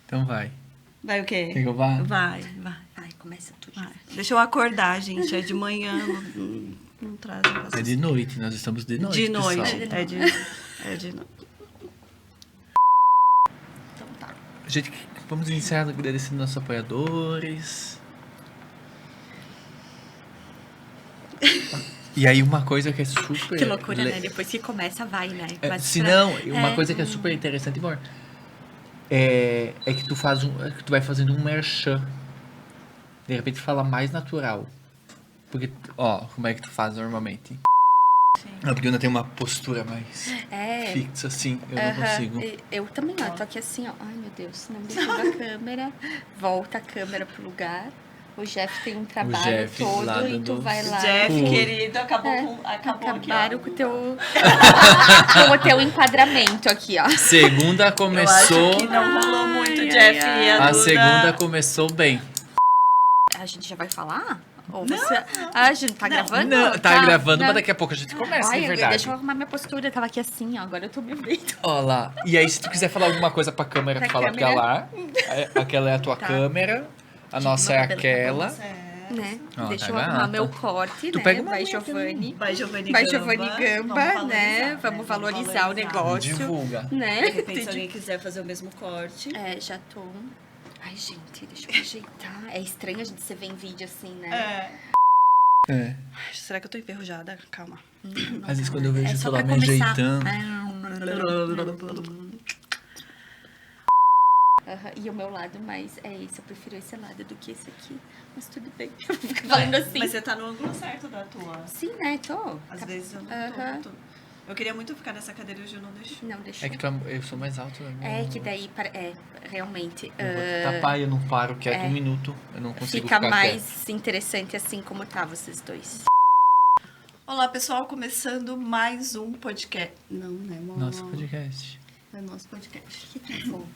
Então vai. Vai o quê? Quer que eu vá? Vai. Ai, começa tudo. Vai. Deixa eu acordar, gente. É de manhã, não traz. É de noite, nós estamos de noite, De noite. pessoal. É de noite. Então tá. Gente, vamos iniciar agradecendo nossos apoiadores. E aí uma coisa que é super... Que loucura, né? Depois que começa, vai, né? Se não, uma coisa que é super interessante, amor, é que tu faz que tu vai fazendo um merchan. De repente fala mais natural. Porque, ó, como é que tu faz normalmente? Sim. A Bruna tem uma postura mais fixa, assim, eu não consigo. Eu também, ó. Tô aqui assim, ó. Ai, meu Deus. Não deixa a câmera. Volta a câmera pro lugar. O Jeff tem um trabalho Jeff lá todo e tu dando- vai lá. Jeff, querido, acabou Acabaram aqui, com o teu... com o teu enquadramento aqui, ó. Segunda Eu acho começou... que não rolou muito, Ai, Jeff ai, e a A Duda. segunda começou bem. A gente já vai falar? Ou você... Ah, a gente tá gravando? Não, tá gravando, não. mas daqui a pouco a gente começa, Ai, de verdade. deixa eu arrumar minha postura. Eu tava aqui assim, ó. Agora eu tô me vendo. Ó lá. E aí, se tu quiser falar alguma coisa pra câmera, Pra tu fala pra câmera. lá. Aquela é a tua Tá. câmera. A nossa é meu cabelo tá aquela. Né? Ó, Deixa tá eu arrumar gata. meu corte, Tu né? pega uma Vai, aguinha Giovanni. Vai, Giovanni Vai, Gamba. Giovanni Gamba, Vamos né? valorizar, Vamos valorizar o negócio. Divulga. Né? De repente, se alguém quiser fazer o mesmo corte. É, já tô... Ai, gente, deixa eu ajeitar. É estranho a gente se ver em vídeo assim, né? É. Ai, será que eu tô enferrujada? Calma. Às vezes quando eu vejo É tu só lá pra me começar. ajeitando. Aham, e o meu lado mais é esse. Eu prefiro esse lado do que esse aqui. Mas tudo bem. Eu fico falando assim. Mas você tá no ângulo certo da tua. Sim, né? Tô. Às Tá- vezes eu não Aham. tô. Eu queria muito ficar nessa cadeira, hoje eu não deixo. Não, deixa É que eu sou mais alto, né? É que daí, realmente, Eu vou te tapar e eu não paro quieto um minuto. Eu não consigo fica ficar mais quieto. interessante assim como tá vocês dois. Olá, pessoal, começando mais um podcast. Não, né, amor? Nosso podcast. É nosso podcast. Que travou?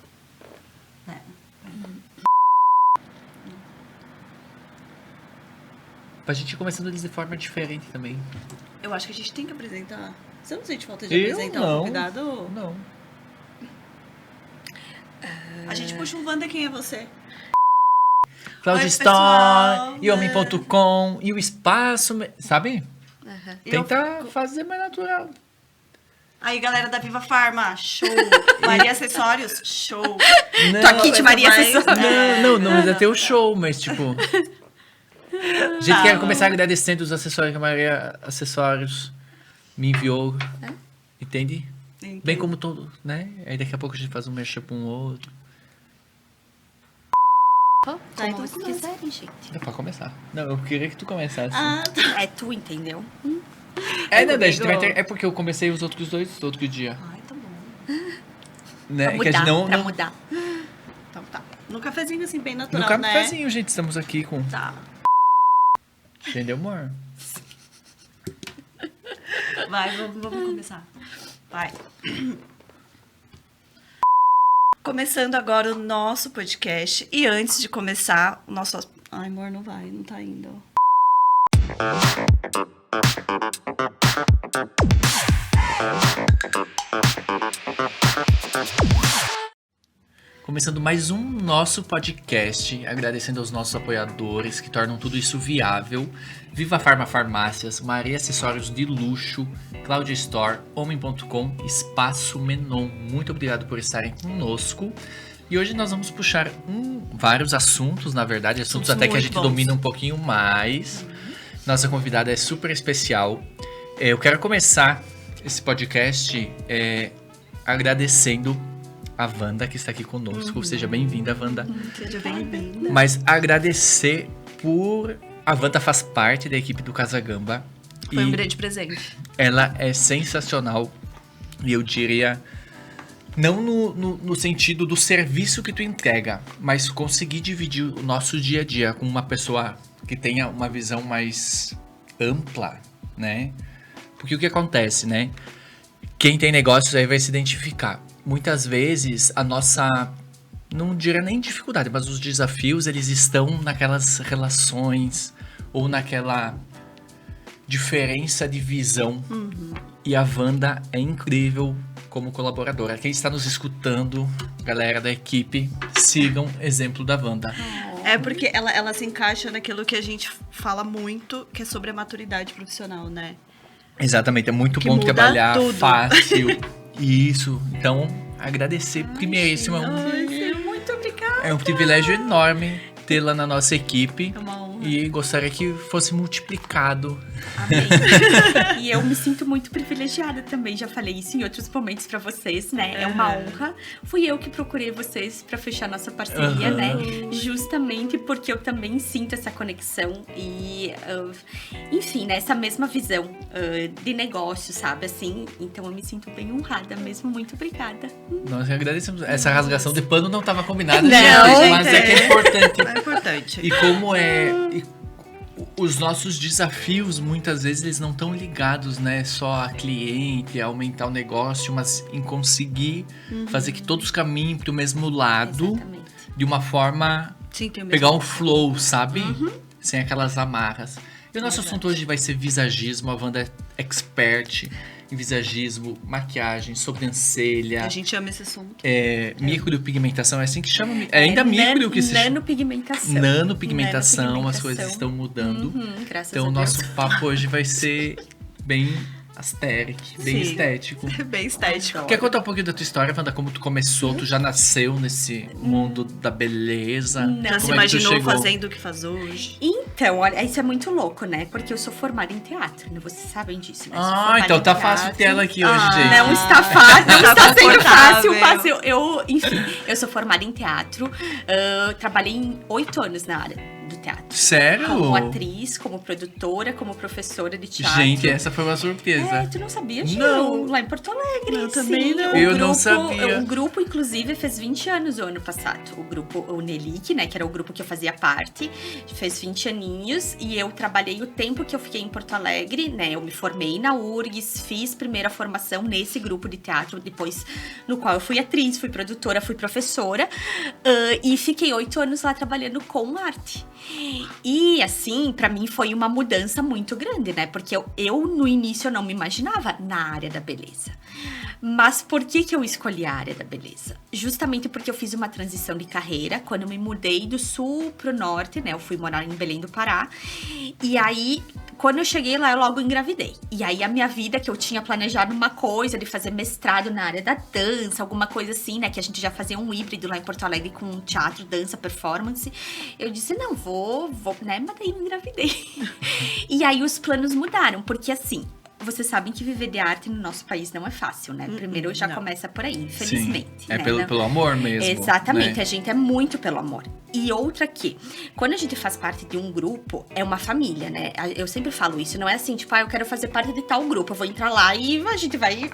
É. Pra gente ir começando de forma diferente também. Eu acho que a gente tem que apresentar. Você não sente falta de Eu apresentar não. o convidado? Não. A gente puxa um Wanda, quem é você? Cloud Oi, Store, pessoal. e Homem.com, e o espaço, sabe? Aham. Tenta fazer mais natural. Aí, galera da Viva Farma, show. Maria Acessórios, show. Não, Tô aqui de Maria Acessórios. Não vai ter o show, mas tipo... A gente quer começar agradecendo os acessórios que a Maria Acessórios me enviou. Entende? Entendi. Bem como todo, né? Aí daqui a pouco a gente faz um merchan pra um outro. Como então vocês começa. quiserem, gente. Dá pra começar. Não, eu queria que tu começasse. Ah, tá. É tu, entendeu? Não, daí a gente comigo. vai ter... É porque eu comecei os outros dois outro dia. Ai, tá bom. Né? Pra Que a mudar, gente não... pra não... mudar. Então tá. No cafezinho, assim, bem No natural, né? cafezinho, gente, estamos aqui com... Tá. Entendeu, amor? Vai, vamos começar. Vai. Começando agora o nosso podcast. E antes de começar, o nosso... Ai, amor, não vai, não tá indo. Começando mais um nosso podcast, agradecendo aos nossos apoiadores que tornam tudo isso viável. Viva Farma Farmácias, Maria Acessórios de Luxo, Cloud Store, Homem.com, Espaço Menon. Muito obrigado por estarem conosco. E hoje nós vamos puxar vários assuntos, na verdade, assuntos até que a muito gente bons. domina um pouquinho mais. Nossa convidada é super especial. Eu quero começar esse podcast agradecendo a Wanda, que está aqui conosco. Seja bem-vinda, Wanda. Seja bem-vinda. Mas agradecer por... A Wanda faz parte da equipe do Casa Gamba. Foi um E grande presente. ela é sensacional. E eu diria... Não no sentido do serviço que tu entrega, mas conseguir dividir o nosso dia a dia com uma pessoa que tenha uma visão mais ampla, né? Porque o que acontece, né? Quem tem negócios aí vai se identificar. Muitas vezes a nossa, não diria nem dificuldade, mas os desafios, eles estão naquelas relações ou naquela diferença de visão. E a Wanda é incrível como colaboradora. Quem está nos escutando, galera da equipe, sigam exemplo da Wanda. É porque ela se encaixa naquilo que a gente fala muito, que é sobre a maturidade profissional, né? Exatamente, é muito Que bom muda trabalhar tudo. fácil. Isso, então agradecer primeiríssimo. Muito obrigada. É um privilégio enorme tê-la na nossa equipe. É uma honra. E gostaria que fosse multiplicado. Amém. E eu me sinto muito privilegiada também. Já falei isso em outros momentos pra vocês, né? É uma honra. Fui eu que procurei vocês pra fechar nossa parceria, né? Justamente porque eu também sinto essa conexão e, enfim, né? Essa mesma visão de negócio, sabe? Assim, então eu me sinto bem honrada mesmo. Muito obrigada. Nós agradecemos. Essa rasgação de pano não estava combinada, Não, gente, mas gente, é que é importante. É importante. E como os nossos desafios, muitas vezes, eles não estão ligados, né? Só a cliente, a aumentar o negócio, mas em conseguir fazer que todos caminhem para o mesmo lado, Exatamente. de uma forma, Sim, tem o mesmo. pegar um flow, sabe? Sem aquelas amarras. E o nosso assunto hoje vai ser visagismo. A Wanda é expert em visagismo, maquiagem, sobrancelha, A gente ama esse assunto. micropigmentação, é assim que chama? É ainda micro que se chama. Nanopigmentação. Nanopigmentação, as coisas estão mudando. Graças Então a o Deus. nosso papo hoje vai ser bem aesthetic, bem Sim. estético. Bem estético. Quer contar um pouquinho da tua história, Wanda? Como tu começou? Tu já nasceu nesse mundo da beleza? Não. Já se Como é que tu imaginou chegou? fazendo o que faz hoje? Então, olha, isso é muito louco, né? Porque eu sou formada em teatro, né? Vocês sabem disso, né? Sou Ah, formada então em tá teatro. fácil ter ela aqui hoje, Ah, gente. Não está fácil, não Tá está sendo confortável. fácil. Enfim, eu sou formada em teatro. Trabalhei em 8 anos na área do teatro. Sério? Como atriz, como produtora, como professora de teatro. Gente, essa foi uma surpresa. Tu não sabia, Gil? Não. Lá em Porto Alegre. Eu também sim. não. O Eu grupo, não sabia. O grupo, inclusive, fez 20 anos o ano passado. O grupo, o Nelic, né, que era o grupo que eu fazia parte, fez 20 aninhos. E eu trabalhei o tempo que eu fiquei em Porto Alegre, né? Eu me formei na URGS, fiz primeira formação nesse grupo de teatro, depois no qual eu fui atriz, fui produtora, fui professora. E fiquei 8 anos lá trabalhando com arte. E, assim, pra mim foi uma mudança muito grande, né? Porque eu no início, eu não me imaginava na área da beleza. Mas por que eu escolhi a área da beleza? Justamente porque eu fiz uma transição de carreira. Quando eu me mudei do sul pro norte, né? Eu fui morar em Belém do Pará. E aí, quando eu cheguei lá, eu logo engravidei. E aí, a minha vida, que eu tinha planejado uma coisa de fazer mestrado na área da dança, alguma coisa assim, né? Que a gente já fazia um híbrido lá em Porto Alegre com teatro, dança, performance. Eu disse, não, vou, né? Mas daí eu engravidei. E aí, os planos mudaram, porque assim... Vocês sabem que viver de arte no nosso país não é fácil, né? Primeiro já não. começa por aí, infelizmente. Sim, é né? pelo amor mesmo. Exatamente, né? a gente é muito pelo amor. E outra que, quando a gente faz parte de um grupo, é uma família, né? Eu sempre falo isso, não é assim, tipo, eu quero fazer parte de tal grupo, eu vou entrar lá e a gente vai...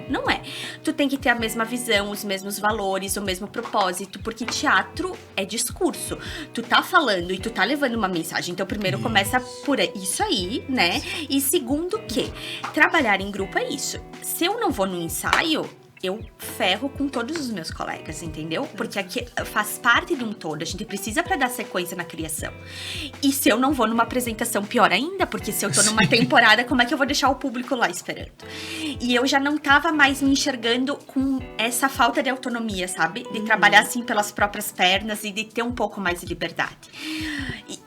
Não é. Tu tem que ter a mesma visão, os mesmos valores, o mesmo propósito, porque teatro é discurso. Tu tá falando e tu tá levando uma mensagem. Então, primeiro começa por isso aí, né? E segundo que, trabalhar em grupo é isso. Se eu não vou no ensaio... eu ferro com todos os meus colegas, entendeu? Porque aqui faz parte de um todo, a gente precisa pra dar sequência na criação. E se eu não vou numa apresentação, pior ainda, porque se eu tô numa temporada, como é que eu vou deixar o público lá esperando? E eu já não tava mais me enxergando com essa falta de autonomia, sabe? De trabalhar assim pelas próprias pernas e de ter um pouco mais de liberdade.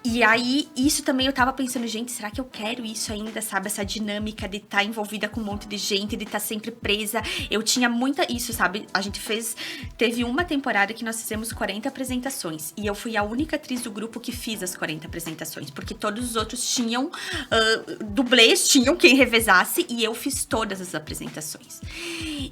E aí, isso também eu tava pensando, gente, será que eu quero isso ainda, sabe? Essa dinâmica de estar envolvida com um monte de gente, de estar sempre presa. Eu tinha muita isso, sabe? A gente teve uma temporada que nós fizemos 40 apresentações. E eu fui a única atriz do grupo que fiz as 40 apresentações. Porque todos os outros tinham dublês, tinham quem revezasse. E eu fiz todas as apresentações.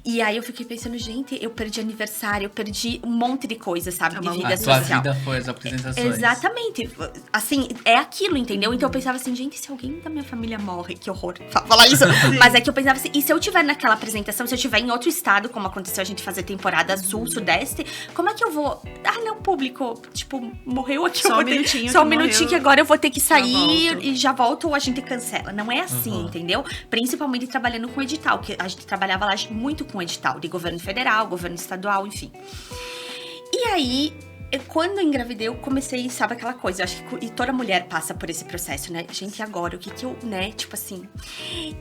E aí eu fiquei pensando, gente, eu perdi aniversário, eu perdi um monte de coisa, sabe? É De uma vida A social. tua vida foi as apresentações. Exatamente. Assim, é aquilo, entendeu? Então eu pensava assim, gente, se alguém da minha família morre, que horror falar isso. Mas é que eu pensava assim, e se eu tiver naquela apresentação, se eu tiver em outro estado, como aconteceu a gente fazer temporada sul, sudeste, como é que eu vou... Ah, não, público, tipo, morreu aqui. Só eu vou um minutinho Só um que minutinho morreu, que agora eu vou ter que sair volto. e já volto ou a gente cancela. Não é assim, entendeu? Principalmente trabalhando com edital, que a gente trabalhava lá muito com edital, de governo federal, governo estadual, enfim. E aí... Quando eu engravidei, eu comecei, sabe aquela coisa, eu acho que e toda mulher passa por esse processo, né? Gente, e agora? O que que eu, né? Tipo assim.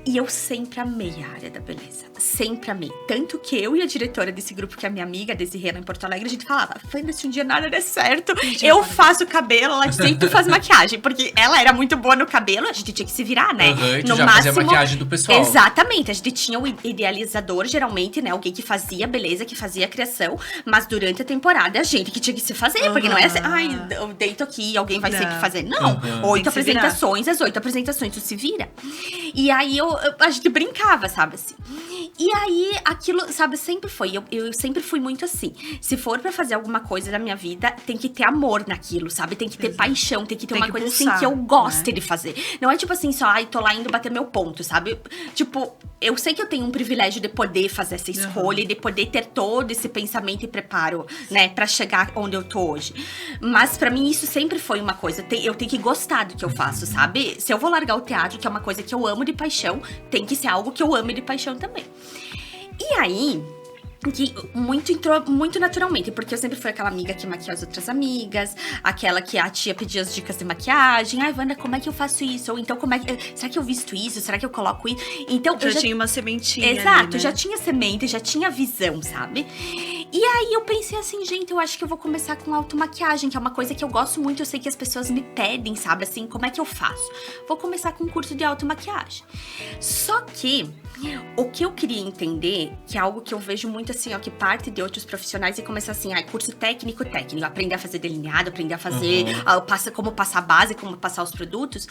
E eu sempre amei a área da beleza. Sempre amei. Tanto que eu e a diretora desse grupo, que é a minha amiga, Desirê, lá em Porto Alegre, a gente falava, Fernanda, se um dia nada der certo, eu faço cabelo, ela sempre faz maquiagem. Porque ela era muito boa no cabelo, a gente tinha que se virar, né? Uhum, e tu no já fazia maquiagem do pessoal. Exatamente. A gente tinha o idealizador, geralmente, né? Alguém que fazia beleza, que fazia a criação. Mas durante a temporada, a gente que tinha que se fazer. Porque não é assim, ai, eu deito aqui, alguém vai sempre fazer. Não. 8 apresentações, as 8 apresentações, tu se vira. E aí, a gente brincava, sabe, assim. E aí, aquilo, sabe, sempre foi. Eu sempre fui muito assim. Se for pra fazer alguma coisa na minha vida, tem que ter amor naquilo, sabe? Tem que ter paixão, tem que ter uma coisa assim que eu goste de fazer. Não é tipo assim, só, ai, tô lá indo bater meu ponto, sabe? Tipo, eu sei que eu tenho um privilégio de poder fazer essa escolha e de poder ter todo esse pensamento e preparo, né, pra chegar onde eu tô hoje. Mas pra mim isso sempre foi uma coisa, eu tenho que gostar do que eu faço, sabe? Se eu vou largar o teatro, que é uma coisa que eu amo de paixão, tem que ser algo que eu ame de paixão também. E aí, que entrou muito naturalmente, porque eu sempre fui aquela amiga que maquia as outras amigas, aquela que a tia pedia as dicas de maquiagem. Ai, Wanda, como é que eu faço isso? Ou então, será que eu visto isso? Será que eu coloco isso? Então, já tinha uma sementinha. Exato, ali, né? Já tinha semente, já tinha visão, sabe? E aí eu pensei assim, gente, eu acho que eu vou começar com automaquiagem, que é uma coisa que eu gosto muito, eu sei que as pessoas me pedem, sabe? Assim, como é que eu faço? Vou começar com um curso de automaquiagem. Só que o que eu queria entender, que é algo que eu vejo muito assim, ó, que parte de outros profissionais e começa assim, curso técnico, aprender a fazer delineado, aprender a fazer, como passar a base, como passar os produtos.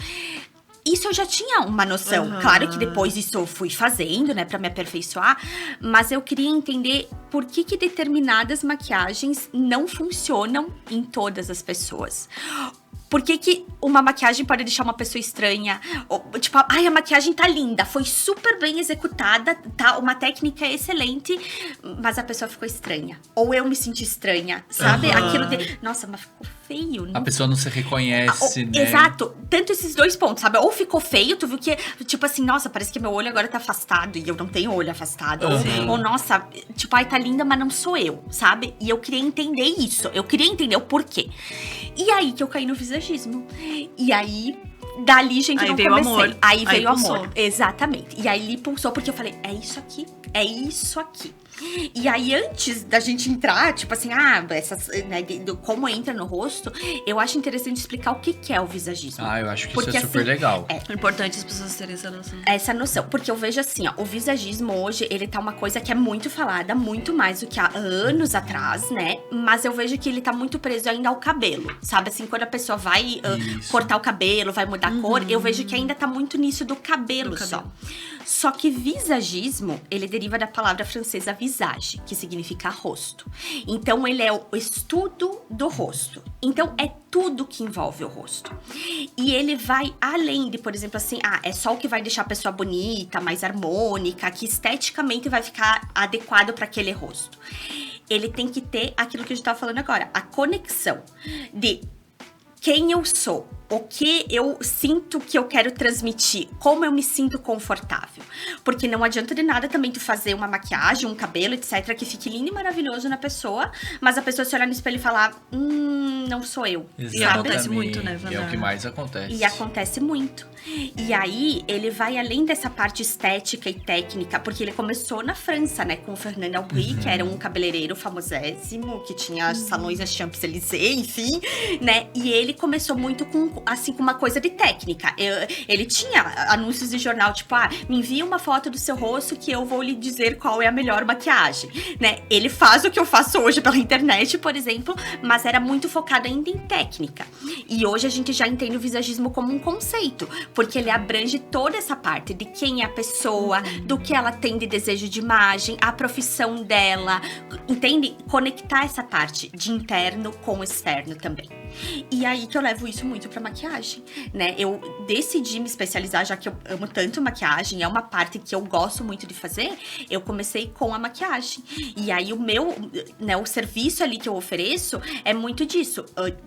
Isso eu já tinha uma noção. Claro que depois isso eu fui fazendo, né, pra me aperfeiçoar. Mas eu queria entender por que determinadas maquiagens não funcionam em todas as pessoas. Por que uma maquiagem pode deixar uma pessoa estranha? Ou, tipo, ai, a maquiagem tá linda, foi super bem executada, tá, uma técnica excelente, mas a pessoa ficou estranha. Ou eu me senti estranha, sabe? Aquilo de, nossa, mas ficou feio. A pessoa não se reconhece, né? Exato. Tanto esses dois pontos, sabe? Ou ficou feio, tu viu que, tipo assim, nossa, parece que meu olho agora tá afastado e eu não tenho olho afastado. Ou, nossa, tipo, ai, tá linda, mas não sou eu, sabe? E eu queria entender isso. Eu queria entender o porquê. E aí que eu caí no visagismo. E aí, dali, gente, aí não veio comecei. Amor. Aí veio o pulsou. Amor. Exatamente. E aí ele pulsou, porque eu falei, é isso aqui. É isso aqui. E aí, antes da gente entrar, tipo assim, essas, né, como entra no rosto, eu acho interessante explicar o que é o visagismo. Eu acho que porque, isso é super assim, legal. É importante as pessoas terem essa noção. Essa noção, porque eu vejo assim, ó, o visagismo hoje, ele tá uma coisa que é muito falada, muito mais do que há anos atrás, né? Mas eu vejo que ele tá muito preso ainda ao cabelo, sabe? Assim, quando a pessoa vai cortar o cabelo, vai mudar a cor, eu vejo que ainda tá muito nisso do cabelo só. Só que visagismo, ele deriva da palavra francesa visage, que significa rosto. Então, ele é o estudo do rosto. Então, é tudo que envolve o rosto. E ele vai além de, por exemplo, assim, é só o que vai deixar a pessoa bonita, mais harmônica, que esteticamente vai ficar adequado para aquele rosto. Ele tem que ter aquilo que a gente tava falando agora, a conexão de quem eu sou, o que eu sinto que eu quero transmitir, como eu me sinto confortável. Porque não adianta de nada também tu fazer uma maquiagem, um cabelo, etc, que fique lindo e maravilhoso na pessoa, mas a pessoa se olhar no espelho e falar, não sou eu. Exatamente. E acontece muito, né, Wanda? É o que mais acontece. E acontece muito. E aí, ele vai além dessa parte estética e técnica, porque ele começou na França, né, com o Fernand Aubry, que era um cabeleireiro famosíssimo, que tinha salões da Champs-Élysées, enfim, né, e ele começou muito com uma coisa de técnica. Ele tinha anúncios de jornal, tipo, me envia uma foto do seu rosto que eu vou lhe dizer qual é a melhor maquiagem, né? Ele faz o que eu faço hoje pela internet, por exemplo, mas era muito focado ainda em técnica. E hoje a gente já entende o visagismo como um conceito, porque ele abrange toda essa parte de quem é a pessoa, do que ela tem de desejo de imagem, a profissão dela, entende? Conectar essa parte de interno com externo também. E aí que eu levo isso muito pra maquiagem, né? Eu decidi me especializar, já que eu amo tanto maquiagem, é uma parte que eu gosto muito de fazer, eu comecei com a maquiagem. E aí o meu, né, o serviço ali que eu ofereço é muito disso,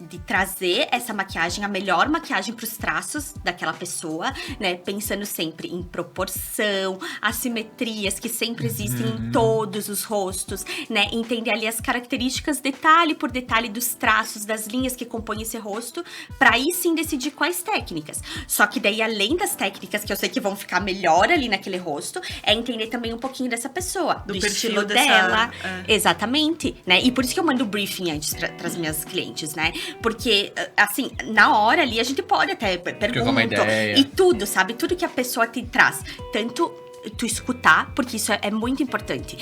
de trazer essa maquiagem, a melhor maquiagem pros traços daquela pessoa, né? Pensando sempre em proporção, assimetrias que sempre existem em todos os rostos, né? Entender ali as características detalhe por detalhe dos traços, das linhas que compõem esse rosto, pra aí sim decidir quais técnicas. Só que daí, além das técnicas que eu sei que vão ficar melhor ali naquele rosto, é entender também um pouquinho dessa pessoa, do estilo dela. Exatamente, né? E por isso que eu mando o briefing antes pras minhas clientes, né? Porque, assim, na hora ali a gente pode até perguntar e tudo, sabe? Tudo que a pessoa te traz. Tanto tu escutar, porque isso é muito importante.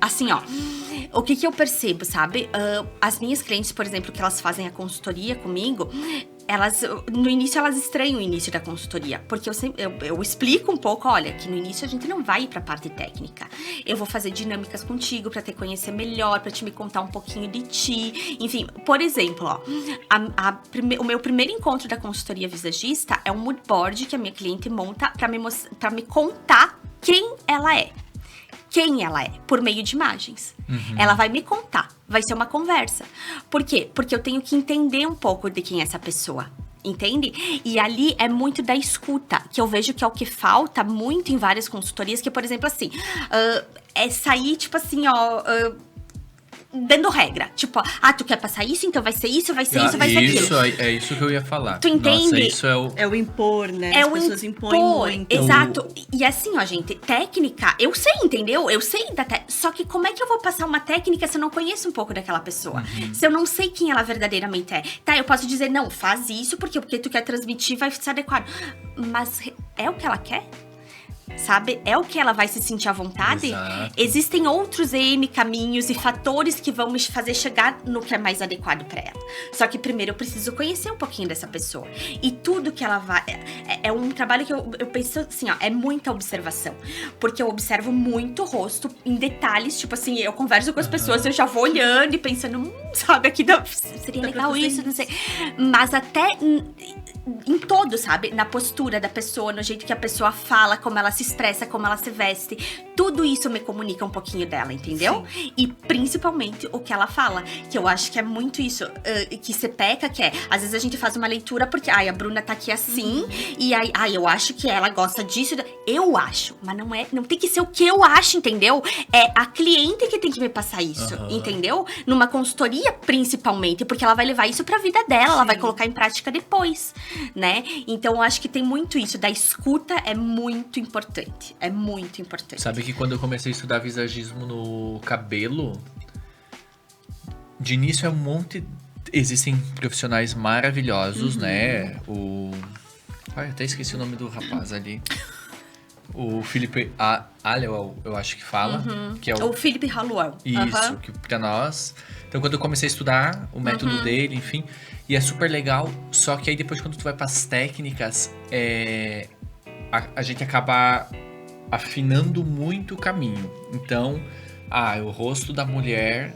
Assim, ó, o que eu percebo, sabe? As minhas clientes, por exemplo, que elas fazem a consultoria comigo, no início elas estranham o início da consultoria, porque eu explico um pouco, olha, que no início a gente não vai ir pra parte técnica. Eu vou fazer dinâmicas contigo pra te conhecer melhor, pra te me contar um pouquinho de ti. Enfim, por exemplo, ó, o meu primeiro encontro da consultoria visagista é um mood board que a minha cliente monta pra me contar quem ela é. Quem ela é, por meio de imagens. Ela vai me contar, vai ser uma conversa. Por quê? Porque eu tenho que entender um pouco de quem é essa pessoa, entende? E ali é muito da escuta, que eu vejo que é o que falta muito em várias consultorias, que, por exemplo, assim, é sair, tipo assim, ó... dando regra, tipo, tu quer passar isso, então vai ser isso, vai ser isso, vai ser aquilo. É isso que eu ia falar. Tu entende? Nossa, isso é o impor, né? É as pessoas impõem muito. Exato. E assim, ó, gente, técnica, eu sei, entendeu? Eu sei só que como é que eu vou passar uma técnica se eu não conheço um pouco daquela pessoa? Se eu não sei quem ela verdadeiramente é. Tá, eu posso dizer, não, faz isso porque tu quer transmitir vai ser adequado. Mas é o que ela quer? Sabe? É o que ela vai se sentir à vontade? Exato. Existem outros N caminhos e fatores que vão me fazer chegar no que é mais adequado pra ela. Só que primeiro eu preciso conhecer um pouquinho dessa pessoa. E tudo que ela vai... É um trabalho que eu penso assim, ó, é muita observação. Porque eu observo muito o rosto em detalhes, tipo assim, eu converso com as pessoas, eu já vou olhando e pensando, sabe, aqui seria legal isso, não sei. Mas até em todo, sabe? Na postura da pessoa, no jeito que a pessoa fala, como ela se expressa, como ela se veste. Tudo isso me comunica um pouquinho dela, entendeu? Sim. E principalmente o que ela fala, que eu acho que é muito isso, que se peca, que é, às vezes a gente faz uma leitura porque, a Bruna tá aqui assim, e aí, eu acho que ela gosta disso, eu acho, mas não tem que ser o que eu acho, entendeu? É a cliente que tem que me passar isso, entendeu? Numa consultoria, principalmente, porque ela vai levar isso pra vida dela, ela vai colocar em prática depois, né? Então, eu acho que tem muito isso, da escuta é muito importante, é muito importante. Sabe que quando eu comecei a estudar visagismo no cabelo, de início é um monte... Existem profissionais maravilhosos, né? Ai, até esqueci o nome do rapaz ali. O Felipe Hallowell, eu acho que fala. Que é o Felipe Hallowell. Isso, que pra nós... Então, quando eu comecei a estudar o método dele, enfim... E é super legal, só que aí depois quando tu vai pras técnicas, a gente acaba afinando muito o caminho. Então, o rosto da mulher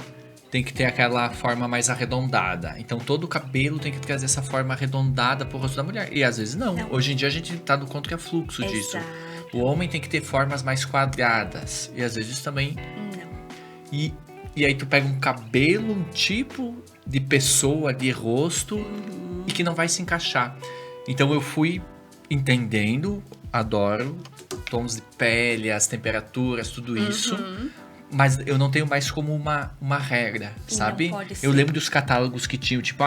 tem que ter aquela forma mais arredondada. Então, todo o cabelo tem que trazer essa forma arredondada pro rosto da mulher. E às vezes não. Hoje em dia a gente tá no conto que é fluxo disso. O homem tem que ter formas mais quadradas. E às vezes também... Não. E aí tu pega um cabelo, um tipo de pessoa, de rosto, e que não vai se encaixar. Então eu fui entendendo, adoro tons de pele, as temperaturas, tudo isso. Mas eu não tenho mais como uma regra, sabe? Eu lembro dos catálogos que tinham, tipo,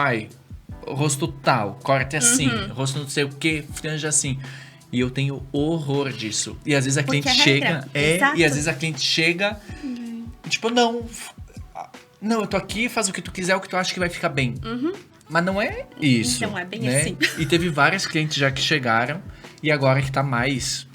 rosto tal, corte assim, rosto não sei o que, franja assim. E eu tenho horror disso. E às vezes a cliente chega... E às vezes a cliente chega... Tipo, não, eu tô aqui, faz o que tu quiser, o que tu acha que vai ficar bem. Mas não é isso. Não é bem né? assim. E teve várias clientes já que chegaram, e agora que tá mais...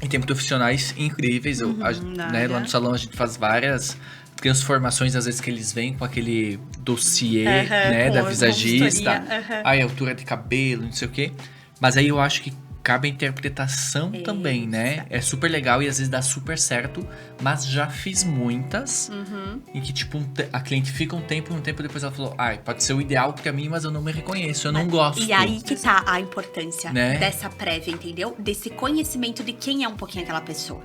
E tem profissionais incríveis. Né, lá no salão a gente faz várias transformações, às vezes que eles vêm com aquele dossiê, né, da visagista. A altura de cabelo, não sei o quê. Mas aí eu acho que cabe a interpretação também, né? É super legal e às vezes dá super certo, mas já fiz muitas em que, tipo, a cliente fica um tempo depois ela falou, pode ser o ideal pra mim, mas eu não me reconheço, eu não gosto. E aí que tá a importância, né, dessa prévia, entendeu? Desse conhecimento de quem é um pouquinho aquela pessoa.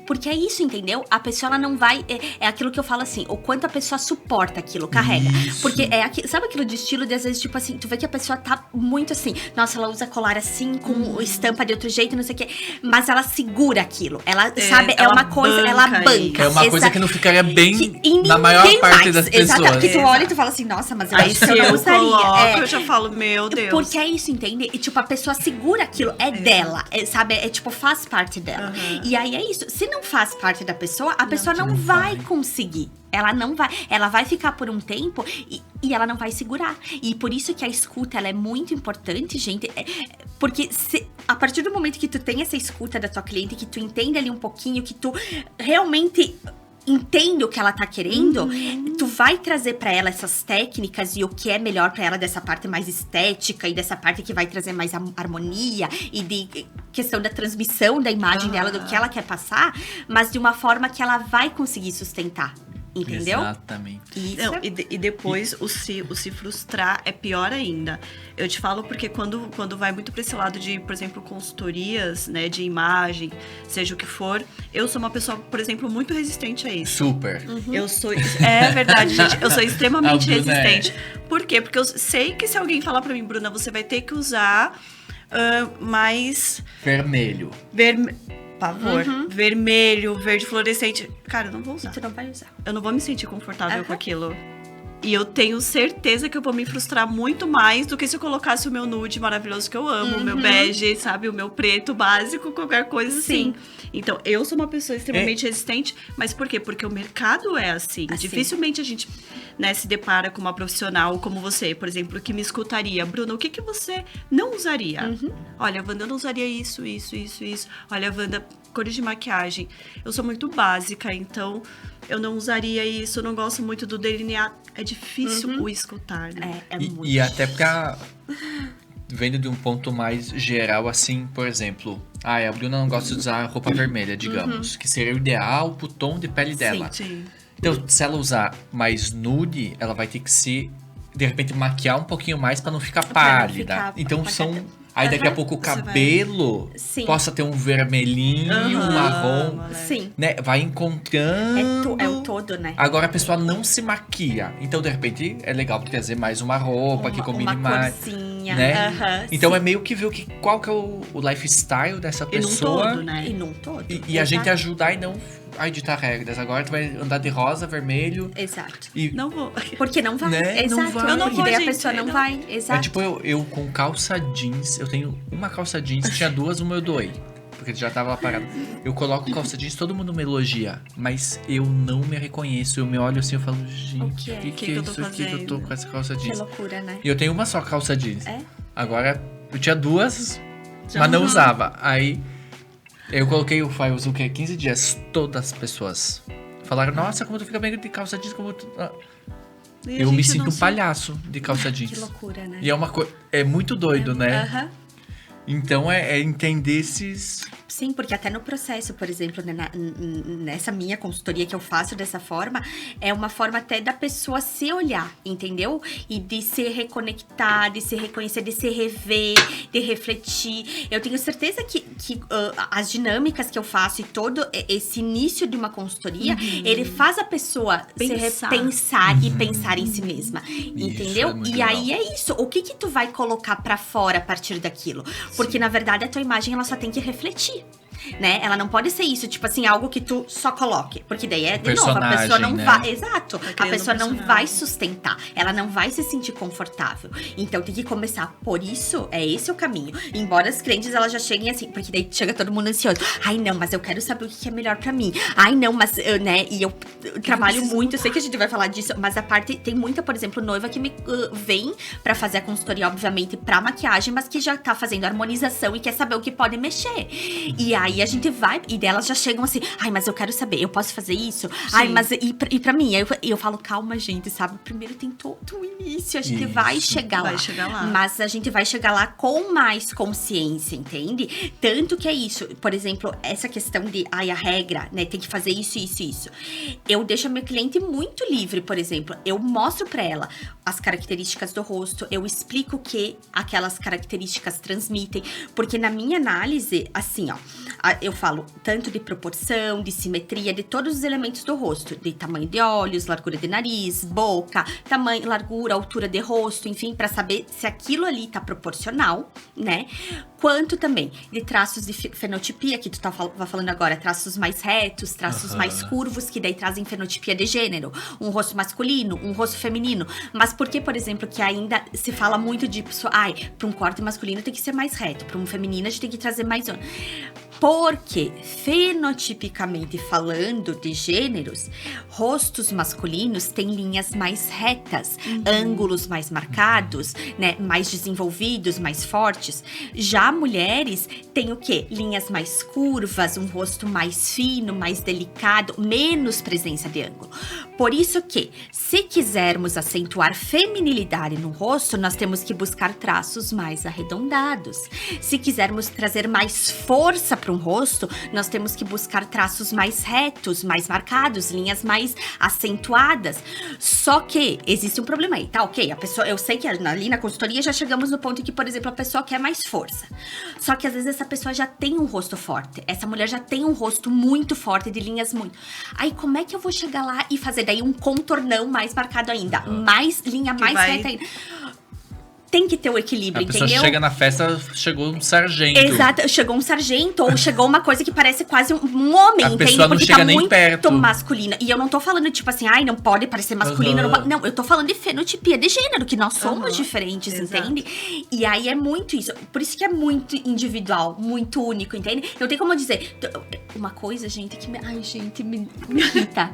Porque é isso, entendeu? A pessoa, ela não vai... É aquilo que eu falo assim, o quanto a pessoa suporta aquilo, carrega. Isso. Porque sabe aquilo de estilo de, às vezes, tipo assim, tu vê que a pessoa tá muito assim, nossa, ela usa colar assim, com estampa de outro jeito, não sei o quê. Mas ela segura aquilo. Ela, sabe, é uma coisa, ela banca. É uma coisa que não ficaria bem que na maior parte das pessoas. Exatamente. Que tu olha e tu fala assim, nossa, mas eu Aí acho que se eu não eu usaria. coloco, eu já falo, meu Deus. Porque é isso, entende? E, tipo, a pessoa segura aquilo, dela, sabe? Tipo, faz parte dela. E aí é isso. Se não faz parte da pessoa, a pessoa não vai conseguir. Ela não vai. Ela vai ficar por um tempo e ela não vai segurar. E por isso que a escuta, ela é muito importante, gente. Porque a partir do momento que tu tem essa escuta da tua cliente, que tu entende ali um pouquinho, que tu realmente entende o que ela tá querendo, tu vai trazer pra ela essas técnicas e o que é melhor pra ela dessa parte mais estética e dessa parte que vai trazer mais harmonia e de questão da transmissão da imagem dela, do que ela quer passar, mas de uma forma que ela vai conseguir sustentar. Entendeu? Exatamente. Não, e depois o se frustrar é pior ainda. Eu te falo porque quando vai muito pra esse lado de, por exemplo, consultorias, né, de imagem, seja o que for, eu sou uma pessoa, por exemplo, muito resistente a isso. Super. Eu sou... É verdade, gente. Eu sou extremamente A Bruna resistente. Por quê? Porque eu sei que se alguém falar pra mim, Bruna, você vai ter que usar mais... Vermelho. Pavor. Vermelho, verde fluorescente. Cara, eu não vou usar. E tu não vai usar. Eu não vou me sentir confortável com aquilo. E eu tenho certeza que eu vou me frustrar muito mais do que se eu colocasse o meu nude maravilhoso que eu amo, o meu bege, sabe? O meu preto básico, qualquer coisa assim. Então, eu sou uma pessoa extremamente resistente, mas por quê? Porque o mercado é assim. Dificilmente a gente, né, se depara com uma profissional como você, por exemplo, que me escutaria. Bruna, o que você não usaria? Olha, Wanda, eu não usaria isso. Olha, Wanda, cores de maquiagem. Eu sou muito básica, então eu não usaria isso. Eu não gosto muito do delineado. É difícil o escutar, né? Muito. E até pra... Vendo de um ponto mais geral, assim, por exemplo... a Bruna não gosta de usar roupa vermelha, digamos. Que seria o ideal pro tom de pele dela. Sim. Então, se ela usar mais nude, ela vai ter que se... De repente, maquiar um pouquinho mais pra não ficar pálida. ficar Então, apagada. Aí daqui a pouco o cabelo possa ter um vermelhinho, um marrom. Sim. Né? Vai encontrando. É o todo, né? Agora a pessoa não se maquia. Então, de repente, é legal trazer mais uma roupa que combine mais. Corzinha. Né? Então é meio que ver qual que é o lifestyle dessa pessoa. E num todo, né? E num todo. E a gente ajudar e não ditar regras. Agora tu vai andar de rosa, vermelho. Exato. E Não vou. Porque não vai. Né? Exato. Não vai. Eu não Porque vou, daí a gente, pessoa não não. vai. Exato. é tipo eu com calça jeans. Eu tenho uma calça jeans, tinha duas, uma eu doei. Porque já tava lá parado. Eu coloco calça jeans, todo mundo me elogia. Mas eu não me reconheço. Eu me olho assim, eu falo, gente, o que é eu tô isso aqui que eu tô fazendo? com essa calça Que jeans? loucura, né? E eu tenho uma só calça jeans. É? Agora, eu tinha duas, mas não usava. Aí, eu coloquei faz o quê? 15 dias. Todas as pessoas falaram, nossa, como tu fica bem de calça jeans, como tu... E a Eu me gente sinto não um se- palhaço de calça jeans. Que loucura, né? E é uma coisa... É muito doido, né? Aham. Então, é entender esses... Sim, porque até no processo, por exemplo, né, nessa minha consultoria que eu faço dessa forma, é uma forma até da pessoa se olhar, entendeu? E de se reconectar, de se reconhecer, de se rever, de refletir. Eu tenho certeza que as dinâmicas que eu faço e todo esse início de uma consultoria, ele faz a pessoa se Pensar. repensar e pensar em si mesma, entendeu? é muito E aí legal. é isso. O que tu vai colocar pra fora a partir daquilo? Porque, na verdade, a tua imagem, ela só tem que refletir. Né? Ela não pode ser isso, tipo assim, algo que tu só coloque. Porque daí de novo, a pessoa Personagem, não né? vai. Exato. A criando pessoa um não personagem. vai sustentar. Ela não vai se sentir confortável. Então tem que começar por isso. É esse o caminho. Embora as clientes elas já cheguem assim, porque daí chega todo mundo ansioso. Ai, não, mas eu quero saber o que é melhor pra mim. Ai, não, mas, né? E eu trabalho muito, eu sei que a gente vai falar disso, mas a parte. Tem muita, por exemplo, noiva que me vem pra fazer a consultoria, obviamente, pra maquiagem, mas que já tá fazendo harmonização e quer saber o que pode mexer. E aí Aí a gente vai, e delas já chegam assim, ai, mas eu quero saber, eu posso fazer isso? Ai, mas e pra mim? Aí eu falo, calma, gente, sabe? Primeiro tem todo o início, a gente vai chegar lá. Vai chegar lá. Mas a gente vai chegar lá com mais consciência, entende? Tanto que é isso, por exemplo, essa questão de, ai, a regra, né, tem que fazer isso, isso, isso. Eu deixo a minha cliente muito livre, por exemplo. Eu mostro pra ela as características do rosto, eu explico o que aquelas características transmitem, porque na minha análise, assim, ó, eu falo tanto de proporção, de simetria, de todos os elementos do rosto, de tamanho de olhos, largura de nariz, boca, tamanho, largura, altura de rosto, enfim, pra saber se aquilo ali tá proporcional, né? Quanto também de traços de fenotipia, que tu tava falando agora, traços mais retos, traços mais curvos, que daí trazem fenotipia de gênero, um rosto masculino, um rosto feminino. Mas por que, por exemplo, que ainda se fala muito de, ai, pra um corte masculino tem que ser mais reto, pra um feminino a gente tem que trazer mais... Porque, fenotipicamente falando de gêneros, rostos masculinos têm linhas mais retas, ângulos mais marcados, né, mais desenvolvidos, mais fortes. Já mulheres têm o quê? Linhas mais curvas, um rosto mais fino, mais delicado, menos presença de ângulo. Por isso que, se quisermos acentuar feminilidade no rosto, nós temos que buscar traços mais arredondados. Se quisermos trazer mais força para um rosto, nós temos que buscar traços mais retos, mais marcados, linhas mais acentuadas. Só que existe um problema aí, tá? Ok, a pessoa, eu sei que ali na consultoria já chegamos no ponto em que, por exemplo, a pessoa quer mais força. Só que às vezes essa pessoa já tem um rosto forte, essa mulher já tem um rosto muito forte, de linhas muito... Aí como é que eu vou chegar lá e fazer daí um contornão mais marcado ainda? Mais linha mais reta ainda. Tem que ter o equilíbrio, entendeu? A pessoa chega na festa, chegou um sargento. Exato, chegou um sargento, ou chegou uma coisa que parece quase um homem, a entende? pessoa não porque chega tá nem muito perto. masculina. E eu não tô falando, tipo assim, ai, não pode parecer masculino. Não, eu tô falando de fenotipia de gênero, que nós somos diferentes, entende? E aí é muito isso. Por isso que é muito individual, muito único, entende? Não tem como dizer... Uma coisa, gente, que me... Ai, gente, me irrita.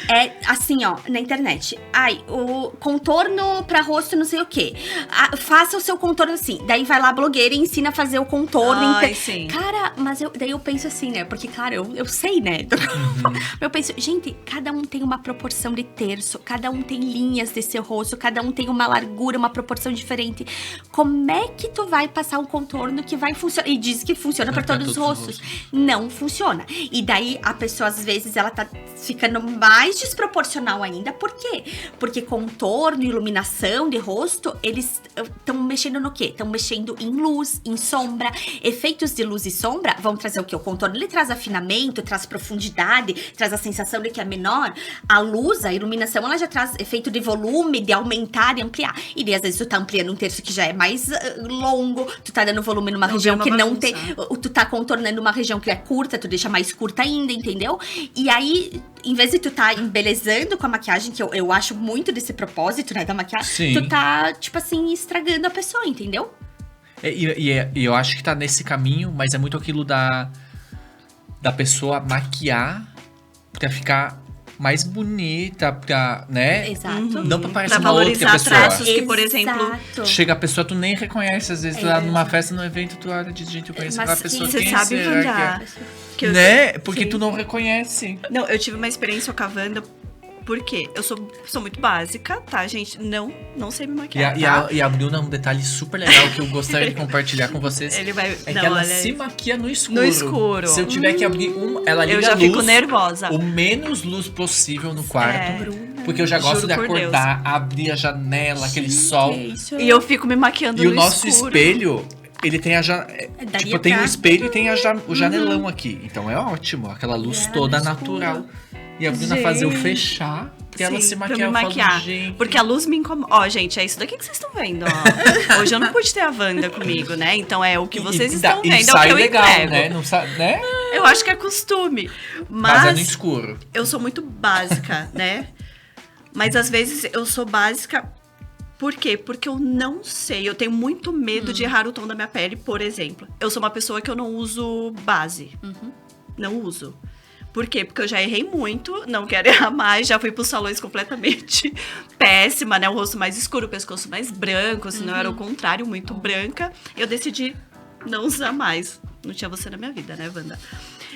É assim, ó, na internet. Ai, o contorno pra rosto não sei o quê. Faça o seu contorno assim. Daí vai lá a blogueira e ensina a fazer o contorno. Sim. Cara, mas daí eu penso assim, né? Porque, claro, eu sei, né? Eu penso, gente, cada um tem uma proporção de terço, cada um tem linhas de seu rosto, cada um tem uma largura, uma proporção diferente. Como é que tu vai passar um contorno que vai funcionar? E diz que funciona pra todos os rostos. Não funciona. E daí a pessoa, às vezes, ela tá ficando mais desproporcional ainda. Por quê? Porque contorno, iluminação de rosto, eles estão mexendo no quê? Estão mexendo em luz, em sombra. Efeitos de luz e sombra vão trazer o quê? O contorno, ele traz afinamento, traz profundidade, traz a sensação de que é menor. A luz, a iluminação, ela já traz efeito de volume, de aumentar, de ampliar. E daí, às vezes, tu tá ampliando um terço que já é mais longo, tu tá dando volume numa região que não tem... Tu tá contornando uma região que é curta, tu deixa mais curta ainda, entendeu? E aí, em vez de tu tá embelezando com a maquiagem, que eu acho muito desse propósito, né, da maquiagem, Sim. Tu tá, tipo assim, estragando a pessoa, entendeu? E eu acho que tá nesse caminho, mas é muito aquilo da pessoa maquiar pra ficar mais bonita, pra, né? Exato. Não pra parecer Pra uma outra valorizar pessoa. traços que, por exemplo... Exato. Chega a pessoa, tu nem reconhece. Às vezes tu tá numa festa, num evento, tu olha de gente, eu conheço Mas aquela pessoa. você Quem sabe, será Wanda, que é? Né? Porque tu não reconhece. Não, eu tive uma experiência com a Wanda, porque eu sou muito básica, tá, gente? Não sei me maquiar, E a Bruna, um detalhe super legal que eu gostaria de compartilhar com vocês. Ele vai... É não, que ela olha, se maquia no escuro. No escuro. Se eu tiver que abrir ela liga eu já a luz, fico nervosa. o menos luz possível no quarto. Bruna, porque eu já gosto juro de por acordar, abrir a janela, aquele sol. E eu fico me maquiando E no o nosso escuro. espelho, ele tem tipo, tem o espelho e tem o janelão aqui. Então é ótimo, aquela luz toda natural. E a Bruna fazer o fechar pra ela se maquiar. Pra me maquiar. Porque a luz me incomoda. Ó, gente, é isso daqui que vocês estão vendo, ó. Hoje eu não pude ter a Wanda comigo, né? Então é o que vocês estão vendo, é o que eu legal, entrego. né? Não sabe, né? Eu acho que é costume. Mas é no escuro. Eu sou muito básica, né? Mas às vezes eu sou básica. Por quê? Porque eu não sei. Eu tenho muito medo de errar o tom da minha pele, por exemplo. Eu sou uma pessoa que eu não uso base. Não uso. Por quê? Porque eu já errei muito, não quero errar mais, já fui pros salões completamente péssima, né? O rosto mais escuro, o pescoço mais branco, se não era o contrário, muito branca. Eu decidi não usar mais. Não tinha você na minha vida, né, Wanda?